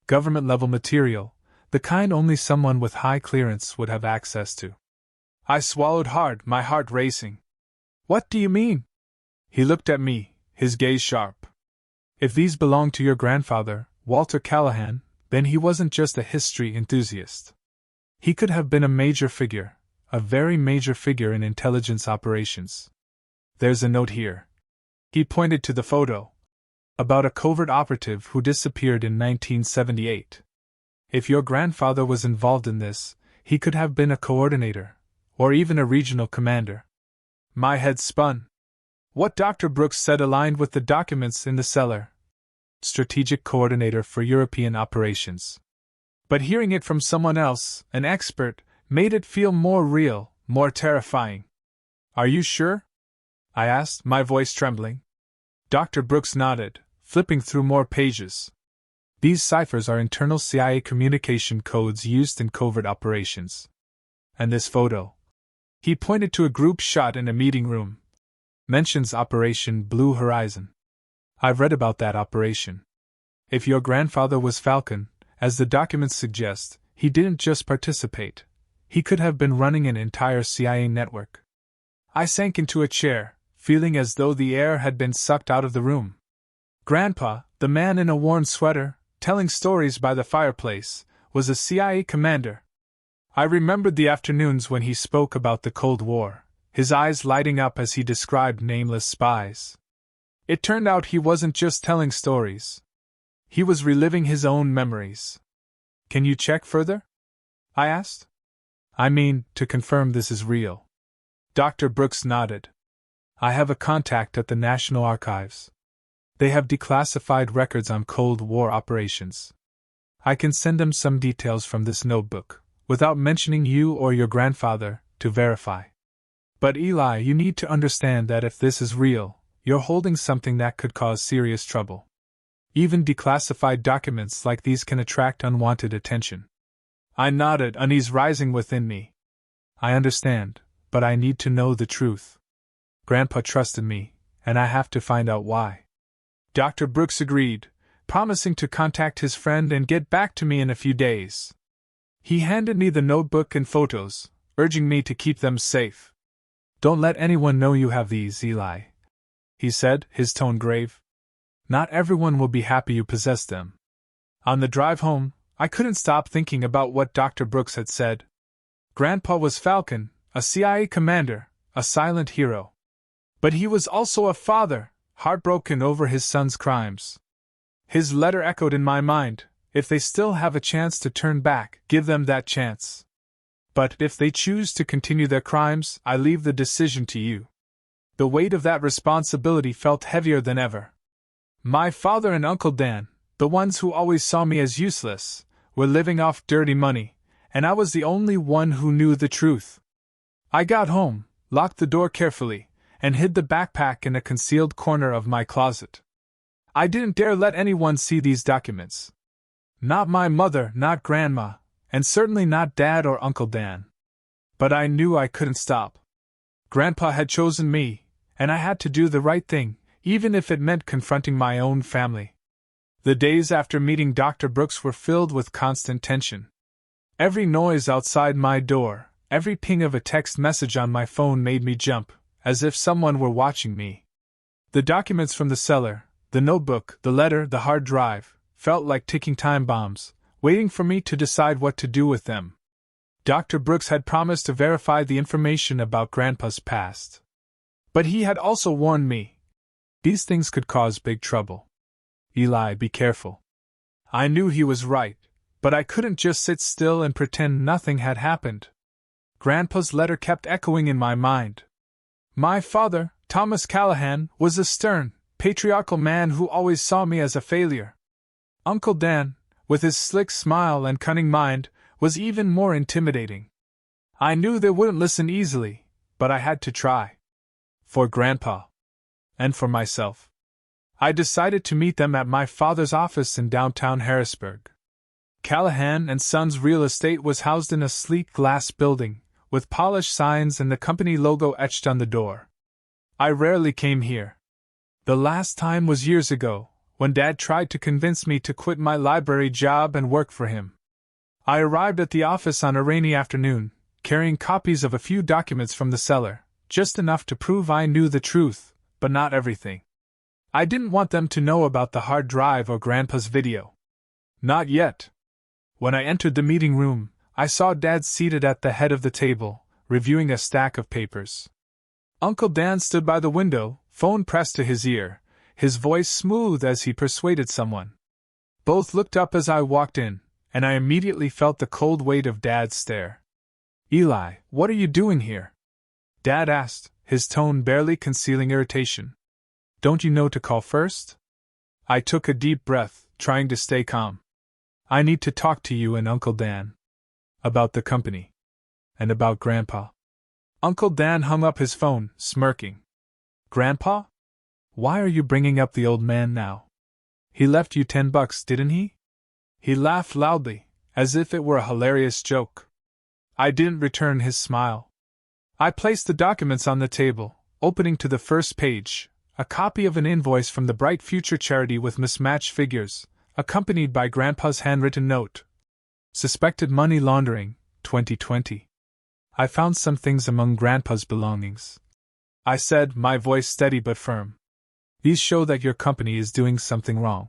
government-level material, the kind only someone with high clearance would have access to." I swallowed hard, my heart racing. "What do you mean?" He looked at me, his gaze sharp. "If these belong to your grandfather, Walter Callahan, then he wasn't just a history enthusiast. He could have been a major figure, a very major figure in intelligence operations. There's a note here." He pointed to the photo. "About a covert operative who disappeared in 1978. If your grandfather was involved in this, he could have been a coordinator, or even a regional commander." My head spun. What Dr. Brooks said aligned with the documents in the cellar. Strategic coordinator for European operations. But hearing it from someone else, an expert, made it feel more real, more terrifying. "Are you sure?" I asked, my voice trembling. Dr. Brooks nodded, flipping through more pages. "These ciphers are internal CIA communication codes used in covert operations. And this photo," he pointed to a group shot in a meeting room, "mentions Operation Blue Horizon. I've read about that operation. If your grandfather was Falcon, as the documents suggest, he didn't just participate. He could have been running an entire CIA network." I sank into a chair, feeling as though the air had been sucked out of the room. Grandpa, the man in a worn sweater, telling stories by the fireplace, was a CIA commander. I remembered the afternoons when he spoke about the Cold War, his eyes lighting up as he described nameless spies. It turned out he wasn't just telling stories. He was reliving his own memories. "Can you check further?" I asked. "I mean, to confirm this is real." Dr. Brooks nodded. "I have a contact at the National Archives. They have declassified records on Cold War operations. I can send them some details from this notebook, without mentioning you or your grandfather, to verify. But Eli, you need to understand that if this is real, you're holding something that could cause serious trouble. Even declassified documents like these can attract unwanted attention." I nodded, unease rising within me. "I understand, but I need to know the truth. Grandpa trusted me, and I have to find out why." Dr. Brooks agreed, promising to contact his friend and get back to me in a few days. He handed me the notebook and photos, urging me to keep them safe. "Don't let anyone know you have these, Eli," he said, his tone grave. "Not everyone will be happy you possess them." On the drive home, I couldn't stop thinking about what Dr. Brooks had said. Grandpa was Falcon, a CIA commander, a silent hero. But he was also a father, heartbroken over his son's crimes. His letter echoed in my mind: if they still have a chance to turn back, give them that chance. But if they choose to continue their crimes, I leave the decision to you. The weight of that responsibility felt heavier than ever. My father and Uncle Dan, the ones who always saw me as useless, were living off dirty money, and I was the only one who knew the truth. I got home, locked the door carefully, and hid the backpack in a concealed corner of my closet. I didn't dare let anyone see these documents. Not my mother, not Grandma, and certainly not Dad or Uncle Dan. But I knew I couldn't stop. Grandpa had chosen me, and I had to do the right thing, even if it meant confronting my own family. The days after meeting Dr. Brooks were filled with constant tension. Every noise outside my door, every ping of a text message on my phone made me jump, as if someone were watching me. The documents from the cellar, the notebook, the letter, the hard drive, felt like ticking time bombs, waiting for me to decide what to do with them. Dr. Brooks had promised to verify the information about Grandpa's past. But he had also warned me. These things could cause big trouble. Eli, be careful. I knew he was right, but I couldn't just sit still and pretend nothing had happened. Grandpa's letter kept echoing in my mind. My father, Thomas Callahan, was a stern, patriarchal man who always saw me as a failure. Uncle Dan, with his slick smile and cunning mind, was even more intimidating. I knew they wouldn't listen easily, but I had to try. For Grandpa. And for myself. I decided to meet them at my father's office in downtown Harrisburg. Callahan and Sons Real Estate was housed in a sleek glass building, with polished signs and the company logo etched on the door. I rarely came here. The last time was years ago, when Dad tried to convince me to quit my library job and work for him. I arrived at the office on a rainy afternoon, carrying copies of a few documents from the cellar, just enough to prove I knew the truth, but not everything. I didn't want them to know about the hard drive or Grandpa's video. Not yet. When I entered the meeting room, I saw Dad seated at the head of the table, reviewing a stack of papers. Uncle Dan stood by the window, phone pressed to his ear, his voice smooth as he persuaded someone. Both looked up as I walked in, and I immediately felt the cold weight of Dad's stare. Eli, what are you doing here? Dad asked, his tone barely concealing irritation. Don't you know to call first? I took a deep breath, trying to stay calm. I need to talk to you and Uncle Dan. About the company. And about Grandpa. Uncle Dan hung up his phone, smirking. Grandpa? Why are you bringing up the old man now? He left you $10, didn't he? He laughed loudly, as if it were a hilarious joke. I didn't return his smile. I placed the documents on the table, opening to the first page, a copy of an invoice from the Bright Future charity with mismatched figures, accompanied by Grandpa's handwritten note. Suspected money laundering, 2020. I found some things among Grandpa's belongings. I said, my voice steady but firm. These show that your company is doing something wrong.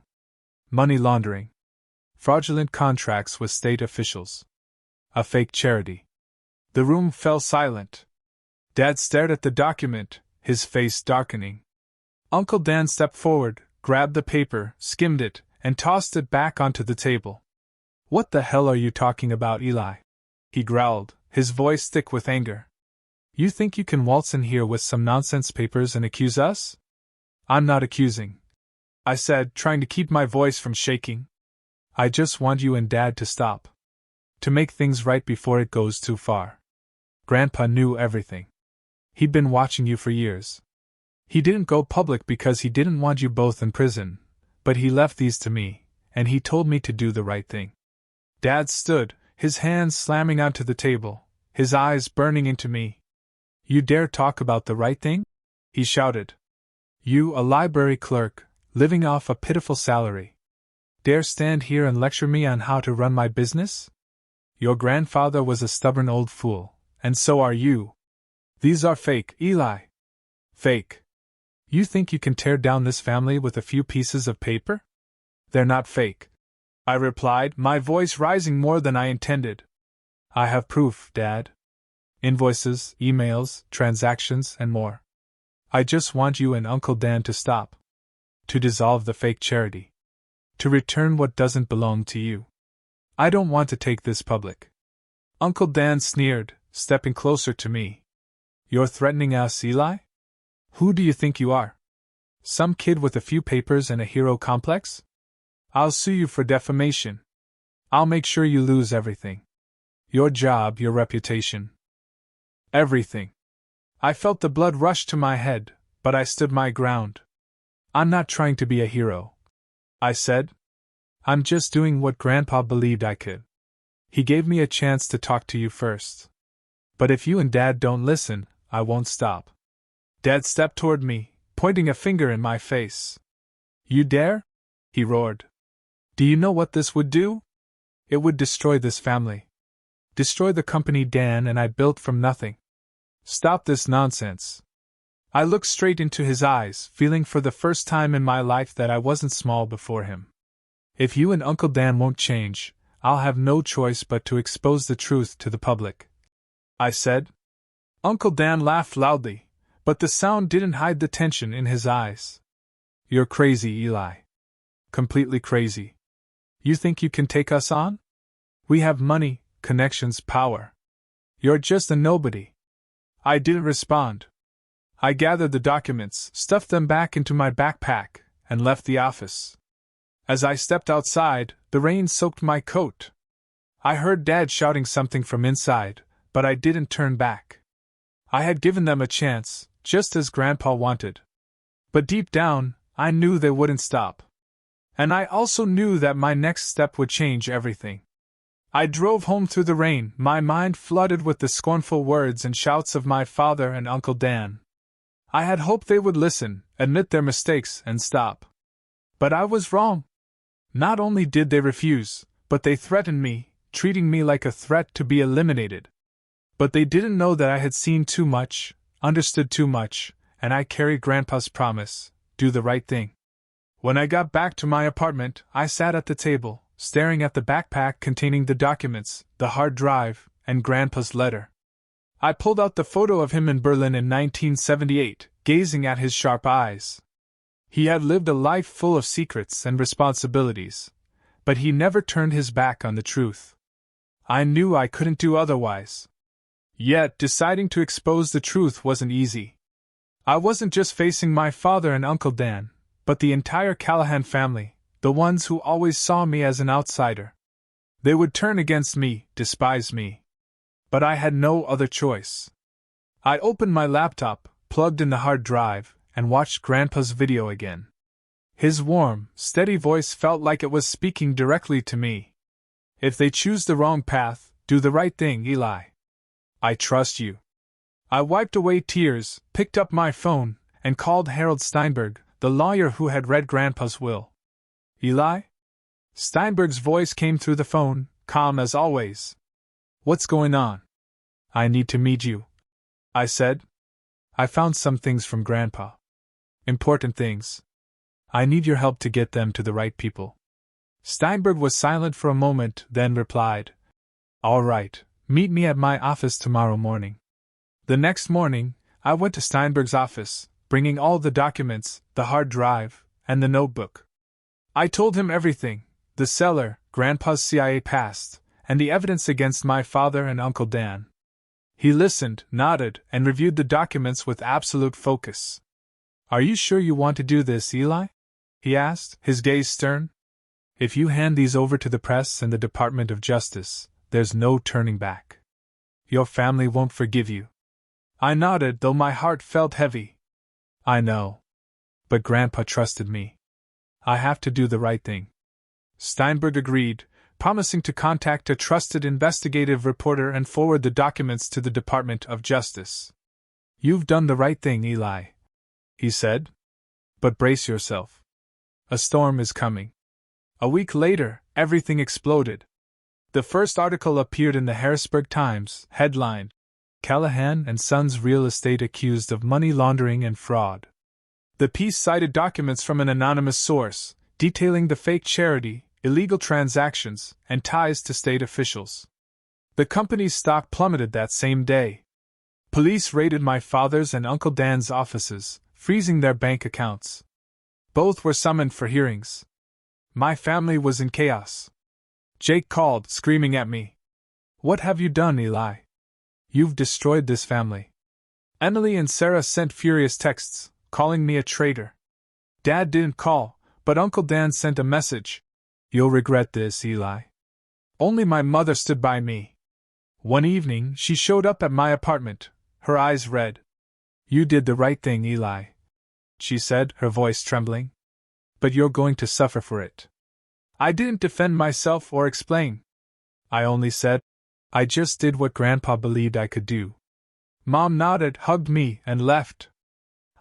Money laundering. Fraudulent contracts with state officials. A fake charity. The room fell silent. Dad stared at the document, his face darkening. Uncle Dan stepped forward, grabbed the paper, skimmed it, and tossed it back onto the table. What the hell are you talking about, Eli? He growled, his voice thick with anger. You think you can waltz in here with some nonsense papers and accuse us? I'm not accusing, I said, trying to keep my voice from shaking. I just want you and Dad to stop. To make things right before it goes too far. Grandpa knew everything. He'd been watching you for years. He didn't go public because he didn't want you both in prison, but he left these to me, and he told me to do the right thing. Dad stood, his hands slamming onto the table, his eyes burning into me. You dare talk about the right thing? He shouted. You, a library clerk, living off a pitiful salary. Dare stand here and lecture me on how to run my business? Your grandfather was a stubborn old fool, and so are you. These are fake, Eli. Fake. You think you can tear down this family with a few pieces of paper? They're not fake, I replied, my voice rising more than I intended. I have proof, Dad. Invoices, emails, transactions, and more. I just want you and Uncle Dan to stop. To dissolve the fake charity. To return what doesn't belong to you. I don't want to take this public. Uncle Dan sneered, stepping closer to me. You're threatening us, Eli? Who do you think you are? Some kid with a few papers and a hero complex? I'll sue you for defamation. I'll make sure you lose everything. Your job, your reputation. Everything. I felt the blood rush to my head, but I stood my ground. I'm not trying to be a hero, I said. I'm just doing what Grandpa believed I could. He gave me a chance to talk to you first. But if you and Dad don't listen, I won't stop. Dad stepped toward me, pointing a finger in my face. You dare? He roared. Do you know what this would do? It would destroy this family. Destroy the company Dan and I built from nothing. Stop this nonsense. I looked straight into his eyes, feeling for the first time in my life that I wasn't small before him. If you and Uncle Dan won't change, I'll have no choice but to expose the truth to the public, I said. Uncle Dan laughed loudly, but the sound didn't hide the tension in his eyes. You're crazy, Eli. Completely crazy. You think you can take us on? We have money, connections, power. You're just a nobody. I didn't respond. I gathered the documents, stuffed them back into my backpack, and left the office. As I stepped outside, the rain soaked my coat. I heard Dad shouting something from inside, but I didn't turn back. I had given them a chance, just as Grandpa wanted. But deep down, I knew they wouldn't stop. And I also knew that my next step would change everything. I drove home through the rain, my mind flooded with the scornful words and shouts of my father and Uncle Dan. I had hoped they would listen, admit their mistakes, and stop. But I was wrong. Not only did they refuse, but they threatened me, treating me like a threat to be eliminated. But they didn't know that I had seen too much, understood too much, and I carried Grandpa's promise, do the right thing. When I got back to my apartment, I sat at the table, staring at the backpack containing the documents, the hard drive, and Grandpa's letter. I pulled out the photo of him in Berlin in 1978, gazing at his sharp eyes. He had lived a life full of secrets and responsibilities, but he never turned his back on the truth. I knew I couldn't do otherwise. Yet, deciding to expose the truth wasn't easy. I wasn't just facing my father and Uncle Dan, but the entire Callahan family, the ones who always saw me as an outsider. They would turn against me, despise me. But I had no other choice. I opened my laptop, plugged in the hard drive, and watched Grandpa's video again. His warm, steady voice felt like it was speaking directly to me. If they choose the wrong path, do the right thing, Eli. I trust you. I wiped away tears, picked up my phone, and called Harold Steinberg, the lawyer who had read Grandpa's will. Eli? Steinberg's voice came through the phone, calm as always. What's going on? I need to meet you, I said. I found some things from Grandpa. Important things. I need your help to get them to the right people. Steinberg was silent for a moment, then replied, All right, meet me at my office tomorrow morning. The next morning, I went to Steinberg's office, bringing all the documents, the hard drive, and the notebook. I told him everything, the cellar, Grandpa's CIA past, and the evidence against my father and Uncle Dan. He listened, nodded, and reviewed the documents with absolute focus. Are you sure you want to do this, Eli? He asked, his gaze stern. If you hand these over to the press and the Department of Justice, there's no turning back. Your family won't forgive you. I nodded, though my heart felt heavy. I know. But Grandpa trusted me. I have to do the right thing. Steinberg agreed, promising to contact a trusted investigative reporter and forward the documents to the Department of Justice. You've done the right thing, Eli, he said. But brace yourself. A storm is coming. A week later, everything exploded. The first article appeared in the Harrisburg Times, headlined, Callahan and Sons Real Estate Accused of Money Laundering and Fraud. The piece cited documents from an anonymous source, detailing the fake charity, illegal transactions, and ties to state officials. The company's stock plummeted that same day. Police raided my father's and Uncle Dan's offices, freezing their bank accounts. Both were summoned for hearings. My family was in chaos. Jake called, screaming at me. What have you done, Eli? You've destroyed this family. Emily and Sarah sent furious texts, calling me a traitor. Dad didn't call, but Uncle Dan sent a message. You'll regret this, Eli. Only my mother stood by me. One evening, she showed up at my apartment, her eyes red. You did the right thing, Eli, she said, her voice trembling. But you're going to suffer for it. I didn't defend myself or explain. I only said, I just did what Grandpa believed I could do. Mom nodded, hugged me, and left.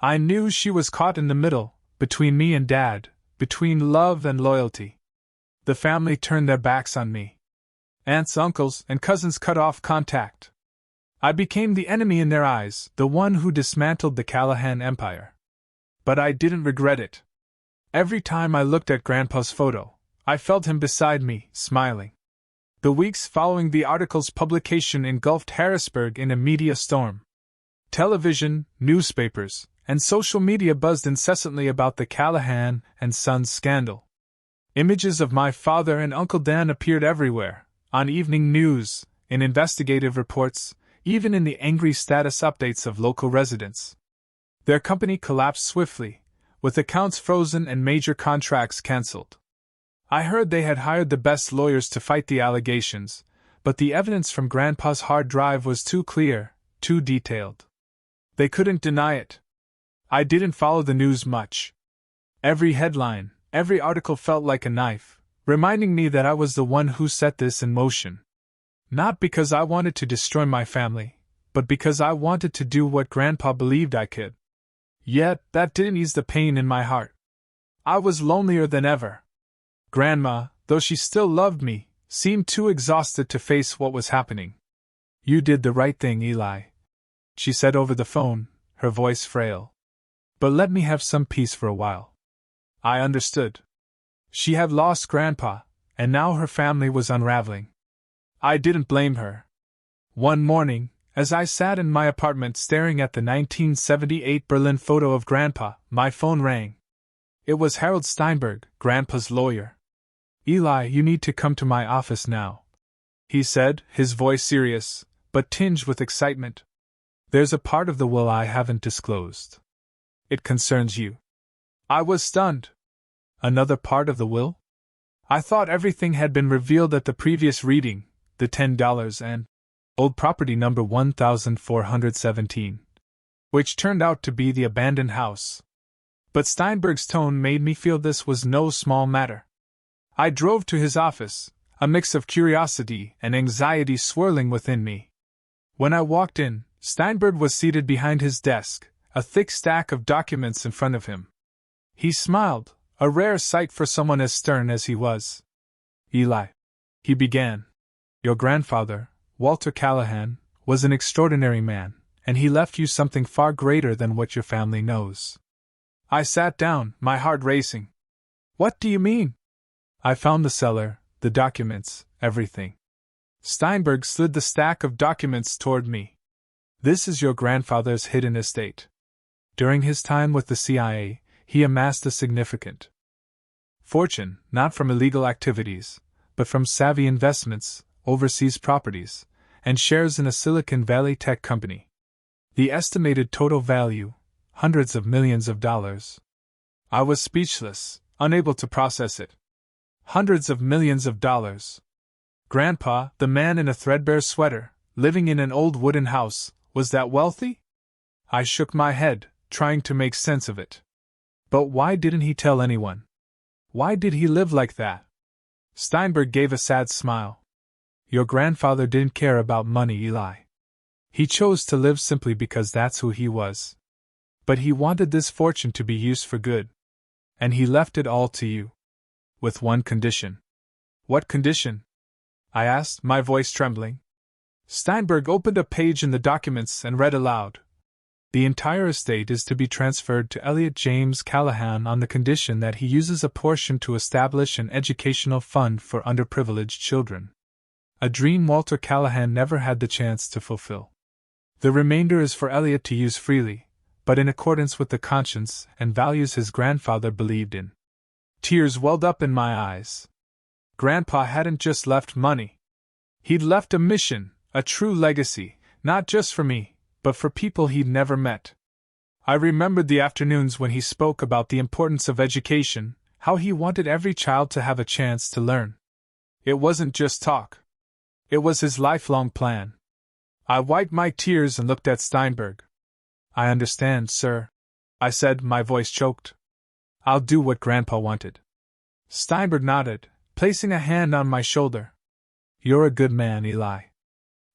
I knew she was caught in the middle, between me and Dad, between love and loyalty. The family turned their backs on me. Aunts, uncles, and cousins cut off contact. I became the enemy in their eyes, the one who dismantled the Callahan empire. But I didn't regret it. Every time I looked at Grandpa's photo, I felt him beside me, smiling. The weeks following the article's publication engulfed Harrisburg in a media storm. Television, newspapers, and social media buzzed incessantly about the Callahan and Sons scandal. Images of my father and Uncle Dan appeared everywhere, on evening news, in investigative reports, even in the angry status updates of local residents. Their company collapsed swiftly, with accounts frozen and major contracts cancelled. I heard they had hired the best lawyers to fight the allegations, but the evidence from Grandpa's hard drive was too clear, too detailed. They couldn't deny it. I didn't follow the news much. Every headline, every article felt like a knife, reminding me that I was the one who set this in motion. Not because I wanted to destroy my family, but because I wanted to do what Grandpa believed I could. Yet, that didn't ease the pain in my heart. I was lonelier than ever. Grandma, though she still loved me, seemed too exhausted to face what was happening. You did the right thing, Eli, she said over the phone, her voice frail. But let me have some peace for a while. I understood. She had lost Grandpa, and now her family was unraveling. I didn't blame her. One morning, as I sat in my apartment staring at the 1978 Berlin photo of Grandpa, my phone rang. It was Harold Steinberg, Grandpa's lawyer. Eli, you need to come to my office now, he said, his voice serious, but tinged with excitement. There's a part of the will I haven't disclosed. It concerns you. I was stunned. Another part of the will? I thought everything had been revealed at the previous reading, the $10 and old property number 1417, which turned out to be the abandoned house. But Steinberg's tone made me feel this was no small matter. I drove to his office, a mix of curiosity and anxiety swirling within me. When I walked in, Steinberg was seated behind his desk, a thick stack of documents in front of him. He smiled, a rare sight for someone as stern as he was. Eli, he began, your grandfather, Walter Callahan, was an extraordinary man, and he left you something far greater than what your family knows. I sat down, my heart racing. What do you mean? I found the cellar, the documents, everything. Steinberg slid the stack of documents toward me. This is your grandfather's hidden estate. During his time with the CIA, he amassed a significant fortune, not from illegal activities, but from savvy investments, overseas properties, and shares in a Silicon Valley tech company. The estimated total value, hundreds of millions of dollars. I was speechless, unable to process it. Hundreds of millions of dollars. Grandpa, the man in a threadbare sweater, living in an old wooden house, was that wealthy? I shook my head, trying to make sense of it. But why didn't he tell anyone? Why did he live like that? Steinberg gave a sad smile. Your grandfather didn't care about money, Eli. He chose to live simply because that's who he was. But he wanted this fortune to be used for good. And he left it all to you. With one condition. What condition? I asked, my voice trembling. Steinberg opened a page in the documents and read aloud. The entire estate is to be transferred to Elliot James Callahan on the condition that he uses a portion to establish an educational fund for underprivileged children. A dream Walter Callahan never had the chance to fulfill. The remainder is for Elliot to use freely, but in accordance with the conscience and values his grandfather believed in. Tears welled up in my eyes. Grandpa hadn't just left money. He'd left a mission, a true legacy, not just for me, but for people he'd never met. I remembered the afternoons when he spoke about the importance of education, how he wanted every child to have a chance to learn. It wasn't just talk. It was his lifelong plan. I wiped my tears and looked at Steinberg. I understand, sir, I said, my voice choked. I'll do what Grandpa wanted. Steinberg nodded, placing a hand on my shoulder. "You're a good man, Eli.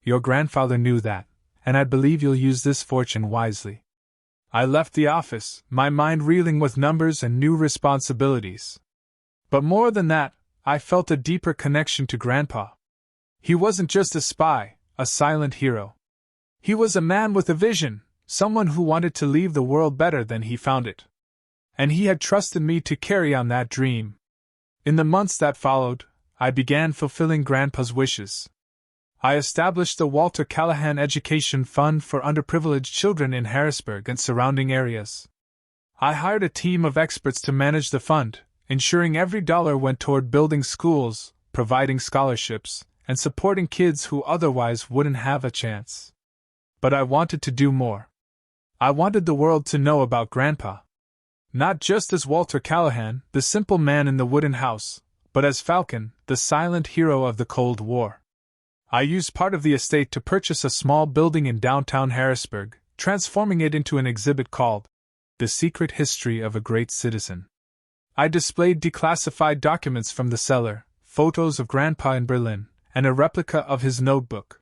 Your grandfather knew that, and I believe you'll use this fortune wisely." I left the office, my mind reeling with numbers and new responsibilities. But more than that, I felt a deeper connection to Grandpa. He wasn't just a spy, a silent hero. He was a man with a vision, someone who wanted to leave the world better than he found it. And he had trusted me to carry on that dream. In the months that followed, I began fulfilling Grandpa's wishes. I established the Walter Callahan Education Fund for underprivileged children in Harrisburg and surrounding areas. I hired a team of experts to manage the fund, ensuring every dollar went toward building schools, providing scholarships, and supporting kids who otherwise wouldn't have a chance. But I wanted to do more. I wanted the world to know about Grandpa. Not just as Walter Callahan, the simple man in the wooden house, but as Falcon, the silent hero of the Cold War. I used part of the estate to purchase a small building in downtown Harrisburg, transforming it into an exhibit called The Secret History of a Great Citizen. I displayed declassified documents from the cellar, photos of Grandpa in Berlin, and a replica of his notebook.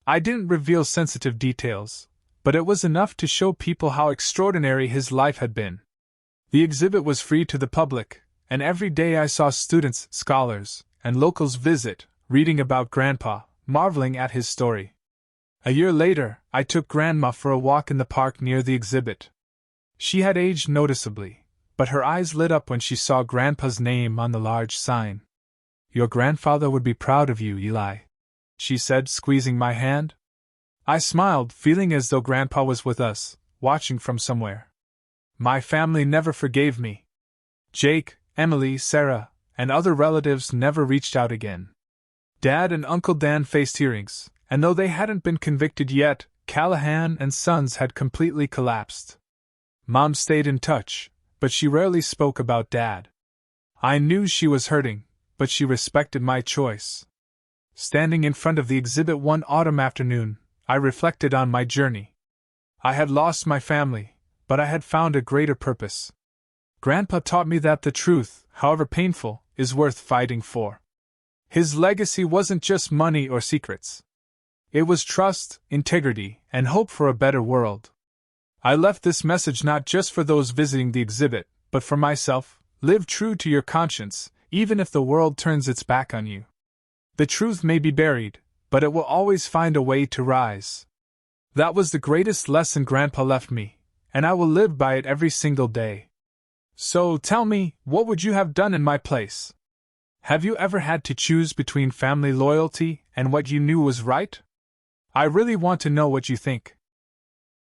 I didn't reveal sensitive details, but it was enough to show people how extraordinary his life had been. The exhibit was free to the public, and every day I saw students, scholars, and locals visit, reading about Grandpa, marveling at his story. A year later, I took Grandma for a walk in the park near the exhibit. She had aged noticeably, but her eyes lit up when she saw Grandpa's name on the large sign. "Your grandfather would be proud of you, Eli," she said, squeezing my hand. I smiled, feeling as though Grandpa was with us, watching from somewhere. My family never forgave me. Jake, Emily, Sarah, and other relatives never reached out again. Dad and Uncle Dan faced hearings, and though they hadn't been convicted yet, Callahan and Sons had completely collapsed. Mom stayed in touch, but she rarely spoke about Dad. I knew she was hurting, but she respected my choice. Standing in front of the exhibit one autumn afternoon, I reflected on my journey. I had lost my family, but I had found a greater purpose. Grandpa taught me that the truth, however painful, is worth fighting for. His legacy wasn't just money or secrets. It was trust, integrity, and hope for a better world. I left this message not just for those visiting the exhibit, but for myself. Live true to your conscience, even if the world turns its back on you. The truth may be buried, but it will always find a way to rise. That was the greatest lesson Grandpa left me, and I will live by it every single day. So tell me, what would you have done in my place? Have you ever had to choose between family loyalty and what you knew was right? I really want to know what you think.